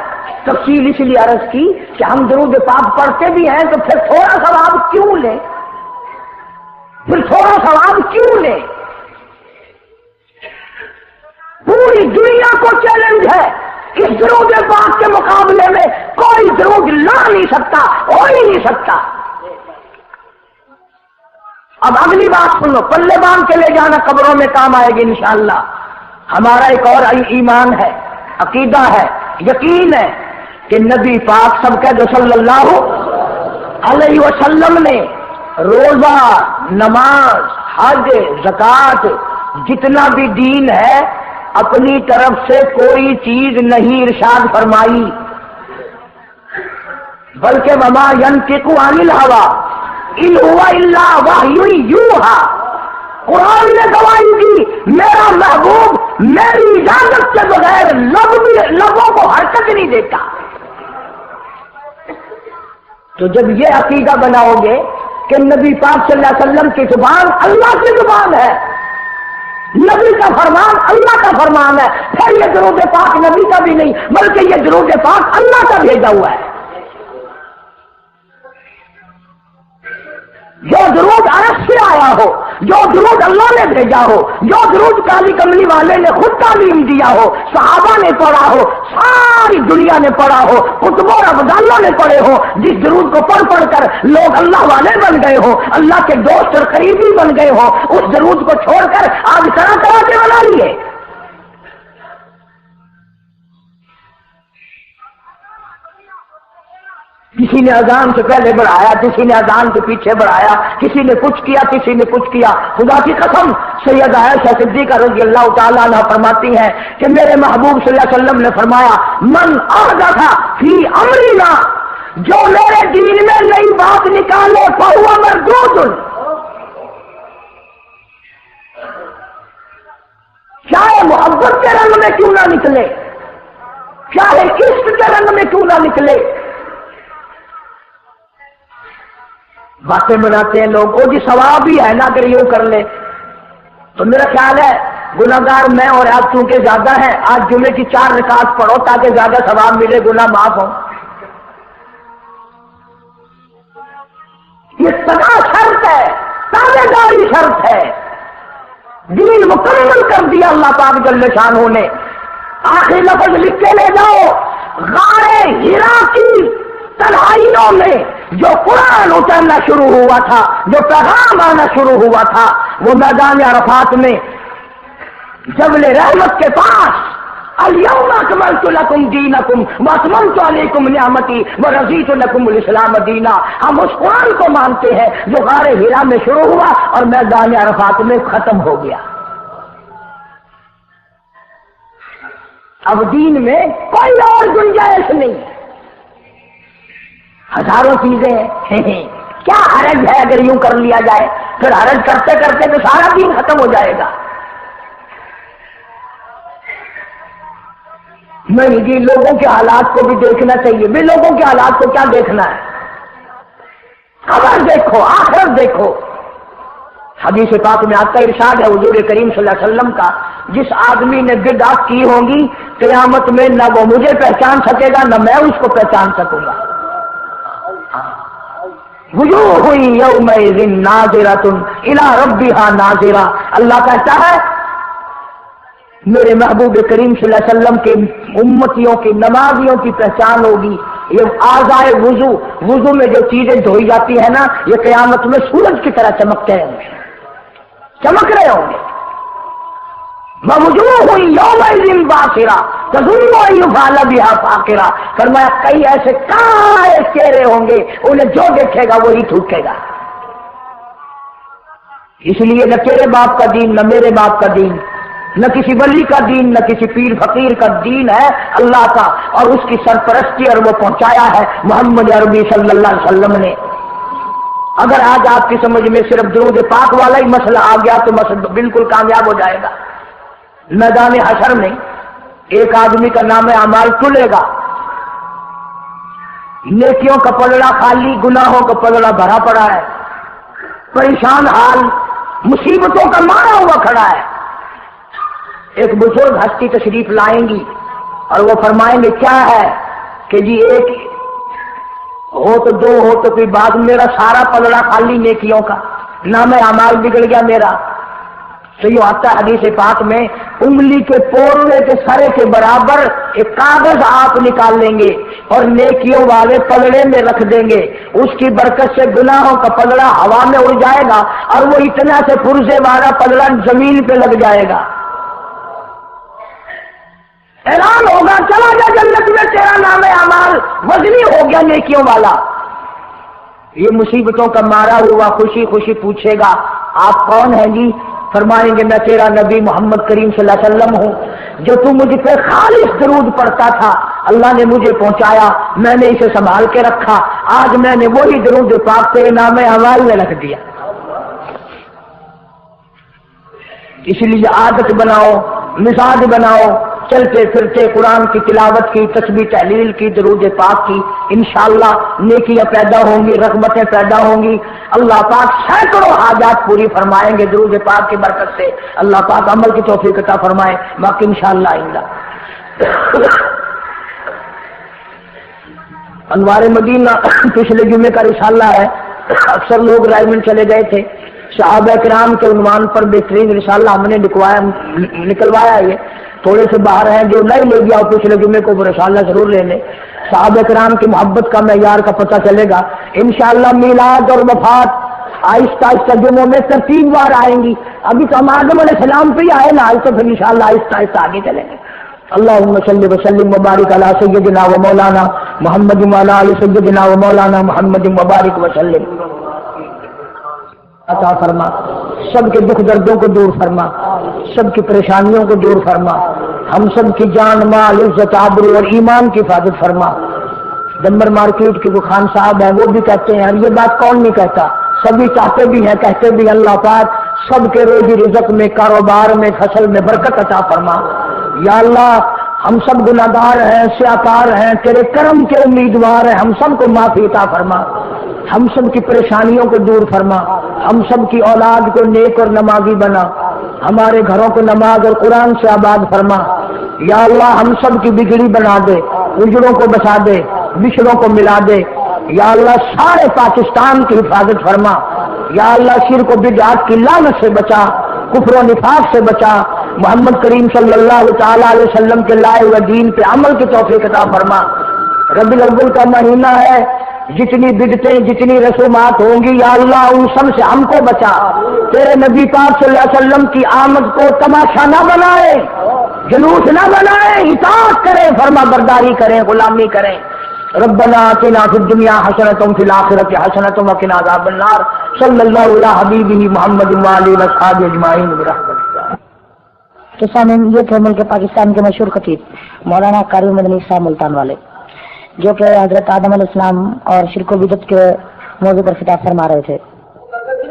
تفصیل اس لیے عرض کی کہ ہم درود پاک پڑھتے بھی ہیں تو پھر تھوڑا ثواب کیوں لیں، پھر تھوڑا ثواب کیوں لیں؟ پوری دنیا کو چیلنج ہے، اس درود پاک کے مقابلے میں کوئی درود لا نہیں سکتا، ہو ہی نہیں سکتا۔ اب اگلی بات سنو، پلے باندھ کے لے جانا قبروں میں کام آئے گی انشاءاللہ۔ ہمارا ایک اور ایمان ہے، عقیدہ ہے، یقین ہے کہ نبی پاک سب کے صلی اللہ علیہ وسلم نے روزہ، نماز، حج، زکوٰۃ، جتنا بھی دین ہے اپنی طرف سے کوئی چیز نہیں ارشاد فرمائی، بلکہ وما ينطق عن الهوى ان هو الا وحی یوحی، قرآن نے گواہی دی میرا محبوب میری اجازت کے بغیر لبوں کو حرکت نہیں دیتا۔ تو جب یہ عقیدہ بناؤ گے کہ نبی پاک صلی اللہ علیہ وسلم کی زبان اللہ کی زبان ہے، نبی کا فرمان اللہ کا فرمان ہے، پھر یہ درود پاک نبی کا بھی نہیں بلکہ یہ درود پاک اللہ کا بھیجا ہوا ہے۔ جو درود عرش سے آیا ہو، جو درود اللہ نے بھیجا ہو، جو درود کالی کملی والے نے خود تعلیم دیا ہو، صحابہ نے پڑھا ہو، ساری دنیا نے پڑھا ہو، کتب اور ابدالوں نے پڑھے ہو، جس درود کو پڑھ پڑھ کر لوگ اللہ والے بن گئے ہو، اللہ کے دوست اور قریبی بن گئے ہو، اس درود کو چھوڑ کر آج طرح طرح کے بنا لیے۔ کسی نے اذان سے پہلے بڑھایا، کسی نے اذان کے پیچھے بڑھایا، کسی نے کچھ کیا، کسی نے کچھ کیا۔ خدا کی قسم سیدہ عائشہ صدیقہ رضی اللہ تعالیٰ عنہ فرماتی ہیں کہ میرے محبوب صلی اللہ علیہ وسلم نے فرمایا من احدث فی امرنا، جو میرے دین میں نئی بات نکالے فہو مردود، چاہے محبت کے رنگ میں کیوں نہ نکلے، چاہے عشق کے رنگ میں کیوں نہ نکلے۔ باتیں بناتے ہیں لوگ، وہ جی ثواب ہی ہے نا اگر یوں کر لے، تو میرا خیال ہے گناہگار میں اور آپ چونکہ زیادہ ہیں، آج جمعے کی 4 رکعت پڑھو تاکہ زیادہ ثواب ملے، گناہ معاف ہو۔ یہ سدا شرط ہے، تابع داری شرط ہے، دین مکمل کر دیا اللہ پاک جل شانہ نے۔ آخری لفظ لکھ کے لے جاؤ، غار ہرا کی تنہائیوں میں جو قرآن اترنا شروع ہوا تھا، جو پیغام آنا شروع ہوا تھا، وہ میدان عرفات میں جبل رحمت کے پاس الیوم اکملت لکم دینکم واتممت علیکم نعمتی ورضیت لکم الاسلام دینا، ہم اس قرآن کو مانتے ہیں جو غار ہرا میں شروع ہوا اور میدان عرفات میں ختم ہو گیا۔ اب دین میں کوئی اور گنجائش نہیں، ہزاروں چیزیں ہیں، کیا حرج ہے اگر یوں کر لیا جائے، پھر حرج کرتے کرتے تو سارا دین ختم ہو جائے گا۔ نہیں جی، لوگوں کے حالات کو بھی دیکھنا چاہیے۔ بھی لوگوں کے حالات کو کیا دیکھنا ہے، خبر دیکھو، آخرت دیکھو۔ حدیث پاک میں آتا ارشاد ہے حضور کریم صلی اللہ علیہ وسلم کا، جس آدمی نے بدعت کی ہوں گی قیامت میں نہ وہ مجھے پہچان سکے گا نہ میں اس کو پہچان سکوں گا۔ وجوہ یومئذ ناظرۃ الی ربھا ناظرہ، اللہ کہتا ہے میرے محبوب کریم صلی اللہ علیہ وسلم کے امتیوں کی نمازیوں کی پہچان ہوگی۔ یہ اعضائے وضو میں جو چیزیں دھوئی جاتی ہیں نا، یہ قیامت میں سورج کی طرح چمکتے ہوں گے، چمک رہے ہوں گے۔ وجوہ یومئذ باسرہ تظن ان یفعل بہا فاقرہ، فرمایا کئی ایسے کائے چہرے ہوں گے انہیں جو دیکھے گا وہی تھوکے گا۔ اس لیے نہ تیرے باپ کا دین، نہ میرے باپ کا دین، نہ کسی ولی کا دین، نہ کسی پیر فقیر کا دین ہے اللہ کا، اور اس کی سرپرستی اور وہ پہنچایا ہے محمد عربی صلی اللہ علیہ وسلم نے۔ اگر آج آپ کی سمجھ میں صرف درود پاک والا ہی مسئلہ آ گیا تو مسئلہ بالکل کامیاب ہو جائے گا۔ میدان حشر میں ایک آدمی کا نام اعمال تلے گا، نیکیوں کا پلڑا خالی، گناہوں کا پلڑا بھرا پڑا ہے، پریشان حال، مصیبتوں کا مارا ہوا کھڑا ہے۔ ایک بزرگ ہستی تشریف لائیں گی اور وہ فرمائیں گے کیا ہے کہ جی ایک ہو تو دو ہو تو کوئی بات، میرا سارا پلڑا خالی نیکیوں کا، نام اعمال بگڑ گیا میرا۔ تو یہ آتا ہے حدیث پاک میں، انگلی کے پورے کے سرے کے برابر ایک کاغذ آپ نکال لیں گے اور نیکیوں والے پلڑے میں رکھ دیں گے، اس کی برکت سے گناہوں کا پلڑا ہوا میں اڑ جائے گا اور وہ اتنا سے پرزے والا پلڑا زمین پہ لگ جائے گا۔ اعلان ہوگا چلا جا جنت میں، تیرا نام اعمال وزنی ہو گیا نیکیوں والا۔ یہ مصیبتوں کا مارا ہوا خوشی خوشی پوچھے گا آپ کون ہیں جی؟ فرمائیں گے میں تیرا نبی محمد کریم صلی اللہ علیہ وسلم ہوں، جو تو مجھ پہ خالص درود پڑھتا تھا، اللہ نے مجھے پہنچایا، میں نے اسے سنبھال کے رکھا، آج میں نے وہی درود پاک تیرے نام اعمال میں رکھ دیا۔ اس لیے عادت بناؤ، مزاج بناؤ، چلتے پھرتے قرآن کی تلاوت کی، تسبیح تحلیل کی، درود پاک کی، انشاءاللہ نیکیاں پیدا ہوں گی، رغبتیں پیدا ہوں گی، اللہ پاک سینکڑوں حاجات پوری فرمائیں گے درود پاک کی برکت سے۔ اللہ پاک عمل کی توفیق عطا فرمائے، باقی انشاءاللہ آئندہ۔ انوار مدینہ پچھلے جمعے کا رسالہ ہے، اکثر لوگ رائے میں چلے گئے تھے، صحابہ کرام کے عنوان پر بہترین رسالہ ہم نے نکلوایا، یہ تھوڑے سے باہر ہیں، جو نہیں لے گیا پچھلے جمعے کو وہ رسالہ ضرور لے لیں۔ صحابہ کرام کی محبت کا معیار کا پتہ چلے گا انشاءاللہ۔ میلاد اور وفات آہستہ آہستہ جمعوں میں ترتیب وار آئیں گی، ابھی تو ہم آدم علیہ السلام پہ ہی آئے نا، آج تو پھر انشاءاللہ آہستہ آہستہ آگے چلیں گے۔ اللہم صلی وسلم وبارک علی سیدنا و مولانا محمد وعلی آل سیدنا و مولانا محمد مبارک وسلم عطا فرما، سب کے دکھ دردوں کو دور فرما، سب کی پریشانیوں کو دور فرما، ہم سب کی جان مال عزت آبرو اور ایمان کی حفاظت فرما۔ ڈمبر مارکیٹ کے وہ خان صاحب ہیں، وہ بھی کہتے ہیں، اور یہ بات کون نہیں کہتا، سبھی چاہتے بھی ہیں، کہتے بھی، اللہ پاک سب کے روزی رزق میں، کاروبار میں، فصل میں برکت عطا فرما۔ یا اللہ ہم سب گناہگار ہیں، سیاکار ہیں، تیرے کرم کے امیدوار ہیں، ہم سب کو معافی عطا فرما، ہم سب کی پریشانیوں کو دور فرما، ہم سب کی اولاد کو نیک اور نمازی بنا، ہمارے گھروں کو نماز اور قرآن سے آباد فرما۔ یا اللہ ہم سب کی بگڑی بنا دے، اجڑوں کو بچا دے، بچھڑوں کو ملا دے۔ یا اللہ سارے پاکستان کی حفاظت فرما۔ یا اللہ شرک و بدعات کی لعنت سے بچا، کفر و نفاق سے بچا، محمد کریم صلی اللہ تعالی علیہ وسلم کے لائے ہوئے دین پہ عمل کی توفیق عطا فرما۔ ربیع الاول کا مہینہ ہے، جتنی بدعتیں جتنی رسومات ہوں گی یا اللہ ان سب سے ہم کو بچا۔ تیرے نبی پاک صلی اللہ علیہ وسلم کی آمد کو تماشا نہ بنائے، جلوس نہ بنائے، اطاعت کریں، فرما برداری کریں، غلامی کریں۔ ربنا آتنا فی الدنیا حسنۃ وفی الآخرۃ حسنۃ وقنا عذاب النار۔ صلی اللہ علی حبیبہ محمد وآلہ وصحبہ اجمعین برحمتک۔
تو سامعین، یہ تھے ملک پاکستان کے مشہور خطیب مولانا قاری مدنی صاحب ملتان والے، جو کہ حضرت آدم علیہ السلام اور شرک و بدعت کے موضوع پر خطاب فرما رہے تھے۔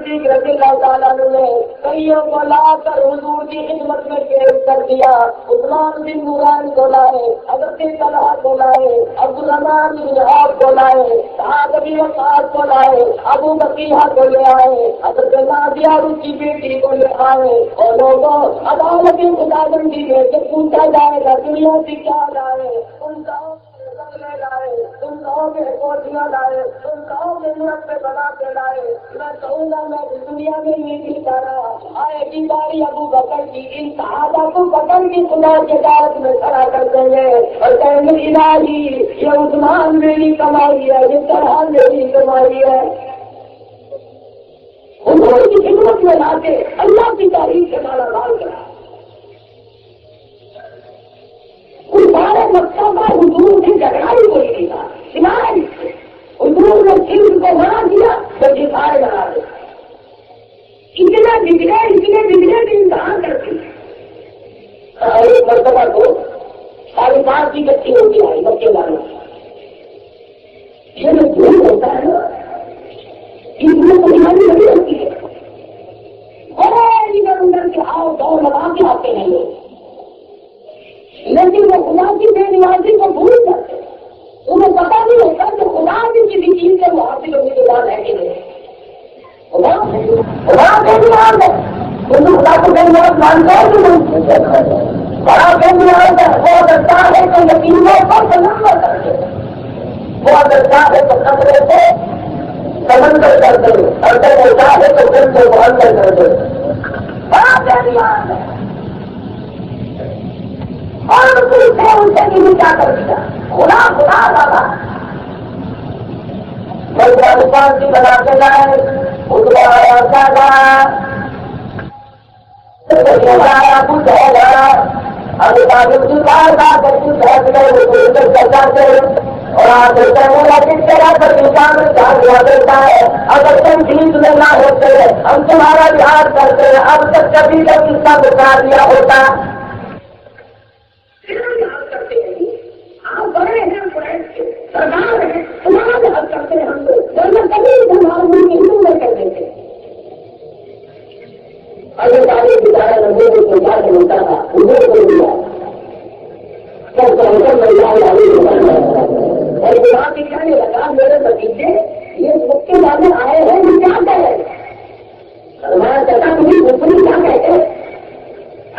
رضی اللہ تعالیٰ نے کئیوں کو لا کر حضور کی خدمت میں پیش کر دیا۔ عثمان بن نوران کو لائے، حضرت طلحہ کو لائے، عبدالرحمن بن عوف کو لائے، سعد بن وقاص کو لائے، ابو بکیہ کو لے آئے، حضرت نادیہ کی بیٹی کو لے آئے۔ اور لوگوں عدالت خداوندی میں جب پوچھا جائے گا دنیا سے کیا لائے، ان کا لائے، تم لوگوں کے کوٹیاں لائے، تم لوگوں کے مرت پہ بنا کے لائے۔ میں کہوں گا میں دنیا میں نہیں کرا، آئے گی باری ابو بکر کی، ان صحابہ کو بکر کی خدا کے دعوت میں کھڑا کر دیں گے اور کہیں گے الہی یہ عثمان میری کمائی ہے، یہ طرح میری کمائی ہے۔ حضور کی خدمت میں لا کے اللہ کی تعریف سے مالا مال کرا۔ ان سارے مکہ کا حضور نے جھگڑا ہی کوئی نہیں تھا، سوائے حضور نے شرک کو منع کیا تو جھکائے لگا دے۔ اتنے بگڑے بھی امتحان کرتے ہیں۔ ایک مرتبہ کو 5.5 کی بچی ہوتی آئی بچے والوں یہ جو دھول ہوتا ہے نا اس میں تو بیماری نہیں ہوتی ہے، اور اندر کے آؤ دوڑ لگا کے آتے ہیں لوگ، لیکن وہ خدا کی بے نیازی کو بھول جاتے، انہیں پتا نہیں ہوتا کہ خدا بھی کسی چیز سے وہ حاصل ہونے کے بعد ہے کہ نہیں۔ خدا بے نیاز ہے، تم خدا کو بے نیاز مانتے ہو کہ نہیں؟ بڑا بے نیاز ہے، وہ اگرتا ہے تو یقینوں پر سمندر کر دے، وہ اگرتا ہے تو خطرے سے سمندر کر دے، اور جب ہوتا ہے تو پھر سے وہ اندر کر دے۔ بڑا بے نیاز ہے، اور ان سے بھی کیا کر دیا خدا خدا بابا دکان کی بنا کے لائے، کچھ ہوگا ابھی تعلیم کی بار بار کچھ کرتے اور آپ کس طرح پر انسان دیا دیتا ہے، اگر تم ٹھیک لینا ہوتے ہم تمہارا یاد کرتے ہیں، اب تک کبھی تک اس کا بتا دیا ہوتا۔ آپ بڑے ہیں سرکار ہے، تمہارا یاد کرتے ہیں ہم لوگ، ورنہ کبھی تمہارا ملک ہندو نہیں کر دیتے۔ اگر تعلیم گزارا لوگوں کو سرکار سے ملتا تھا انہیں کو دیا اور خدا کی کہنے لگا میرے نتیجے یہ مکے والے آئے ہیں یہ کیا کہے، ہمارا چچا تمہیں دوسری کیا کہتے،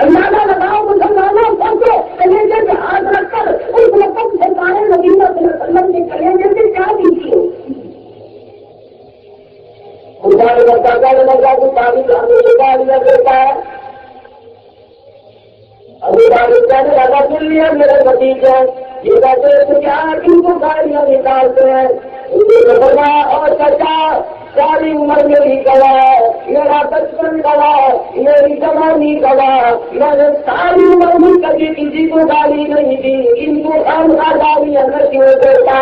اندازہ لگاؤ مسلمانوں پہنچے کلیجے پہ ہاتھ رکھ کر اس وقت سرکار نبی صلی اللہ علیہ وسلم کے کلیجے سے کیا دیتی ہو، خدا نے لگا کہ پانی جانے سے گاڑیاں دیتا ہے، ابھی تعلیم کہنے لگا مل لیا میرے بتیجے یہ کہتے ہیں کیا کن کو گاڑیاں نکالتے ہیں، اور چچا ساری عمر میری گوا ہے، میرا بچپن گوا ہے، میری جوانی گوا، میں نے ساری عمر میں کبھی کسی کو گالی نہیں دی، ان کو ہم کا گالی اندر کیوں دیتا۔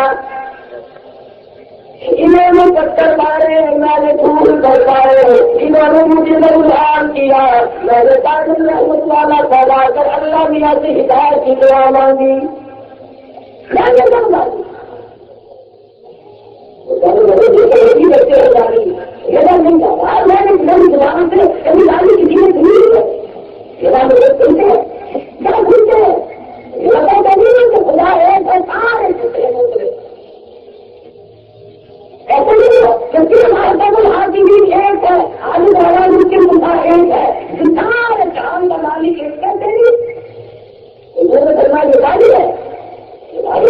انہوں نے پتھر مارے، میں نے دھول برسائے، انہوں نے مجھے ملوان کیا، میں نے تاجر رحمت والا پیدا کر اللہ میاں سے ہدایت کی دعا مانگی، میں نے کب مانگی بچے ہو جانی یہ نہیں جاتا، میں نے میری زبان سے کبھی ڈالی کسی نے دھوئی ہے یہ مجھے سنتے کیا سنتے خدا ہے سارے ایسے نہیں کیونکہ ہمارے پاس آدمی بھی ایک ہے، آلو والا کی مدعا ایک ہے، سارے کام کا مالک ایک کہتے نہیں انہوں نے دربار نکالی ہے،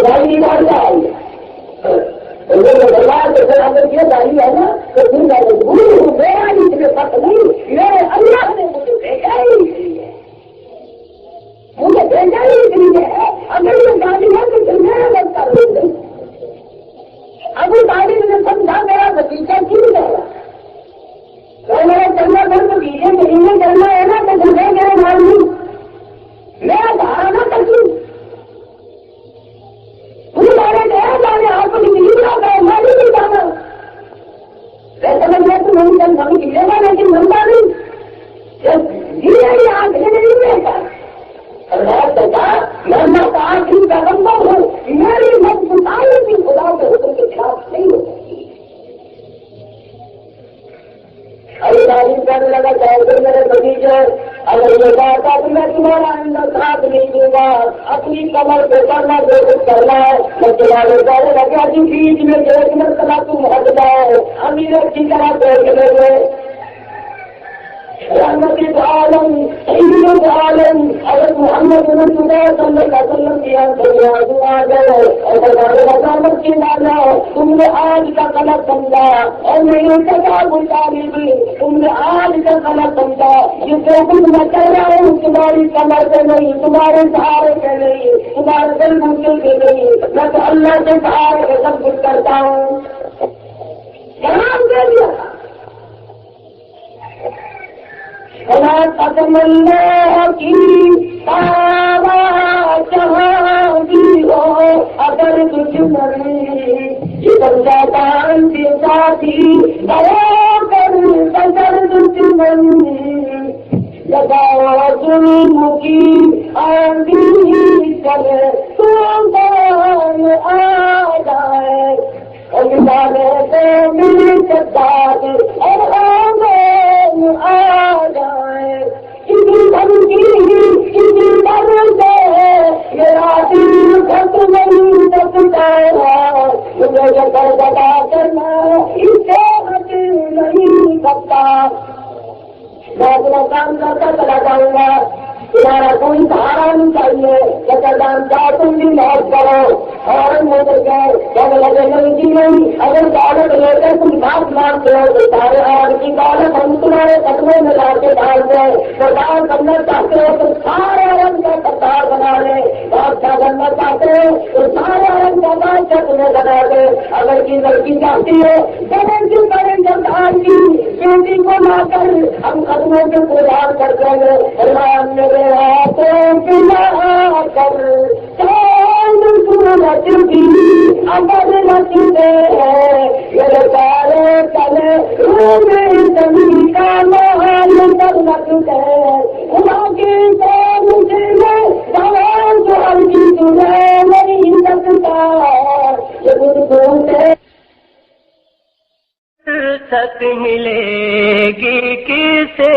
داری نکالتا ہے دربار کے پھر اگر یہ داری ہے نا تو دن کا مجبور میرا تمہیں پتہ نہیں، میرے اللہ نے مجھے بھیجا ہی نہیں ہے، مجھے بھیجا ہی نہیں ہے، اگر یہ گاڑی ہے تو پھر میرا لگتا نہیں ابو طالب نے سمجھا میرا بتیجا کیوں گیا تو میرا چلنا گھر بتیجے مہینے کرنا ہے نا تو گھر میرے معلوم میرا سہارا نہ کرتی مارے گیا جانے آپ کو نہیں جاتا ہے میں نہیں جانا ویسے میں تو نہیں جانتا ہوں ملے گا لیکن ملتا نہیں آنکھ نہیں رہتا میں آخری پیغمبر ہوں، میری مضبوطائی بھی خدا کے حکم کے خلاف نہیں ہو سکتی۔ ابھی تعلیم کرنے لگا چاہے میرے بھتیجے اگر یہ بات ہے تو میں تمہارا اندر ساتھ نہیں دوں گا، اپنی کمر پہ کرنا جو کچھ کرنا ہے میں تمہارے پہلے لگا کہ بیچ میں ایک مرتبہ تم ہٹ جاؤ، امیر اچھی طرح دیکھ لیں گے رحمت عالم سید عالم حضرت محمد رسول اللہ صلی اللہ علیہ وسلم کی آ گئے اور رحمت کی لالا تم نے آج کا غلط سمجھا اور میرے کتاب طالبی تم نے آج کا غلط سمجھا، یہ جو کچھ میں کہہ رہا ہوں تمہاری کمر سے نہیں، تمہارے سہارے سے نہیں، تمہارے دل مشکل سے نہیں، میں تو اللہ کے سہارے سے سب کچھ کرتا ہوں۔ جواب دے دیا قدم اللہ کی جہاں بھی ہو اگر دشمنی یہ بندہ دان کے ساتھی گیا کر اگر دشمنی لگاؤ ظلم کی آندھی کرے طوفان آ جائے اور جانے سے مل سکتا اور آ جائے کسی کسی درد میرا دل ختم نہیں سکتا مجھے یہ درد ادا کرنا اس سے ہٹ نہیں سکتا، میں اپنا کام کرتا چلا جاؤں گا، تمہارا کوئی سہارا نہیں چاہیے، جیسا جانتا تم بھی موت کرو اور مدر گئے کہنے لگے نہیں جی نہیں، اگر دولت لے کر تم بات مانتے ہو تو سارے اور کی دولت ہم تمہارے قدموں میں لا کے ڈال دیں، سردار بننا چاہتے ہو تو سارے رنگ کا سردار بنا لے، بادشاہ بننا چاہتے ہو تو سارے رنگ کا بادشاہ تمہیں بنا دے، اگر کی لڑکی چاہتی ہے بڑے کی بڑے جمدان کی بیٹی کو لا کر ہم قدموں کے پودار کر دیں گے، رام میرے ہاتھوں پلا کر چاند سورج بھی اگر رکھتے ہیں میرے سارے چلے زمین کا محال کر رکھتے ہیں خدا کی مجھے سوال جو ہر کی تمہیں نہیں سکتا یہ گردوں سے
فرصت ملے گی کسے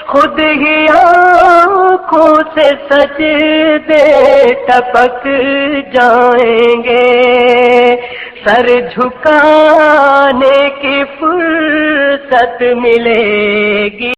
خود ہی آنکھوں سے سجدے ٹپک جائیں گے، سر جھکانے کی فرصت ملے گی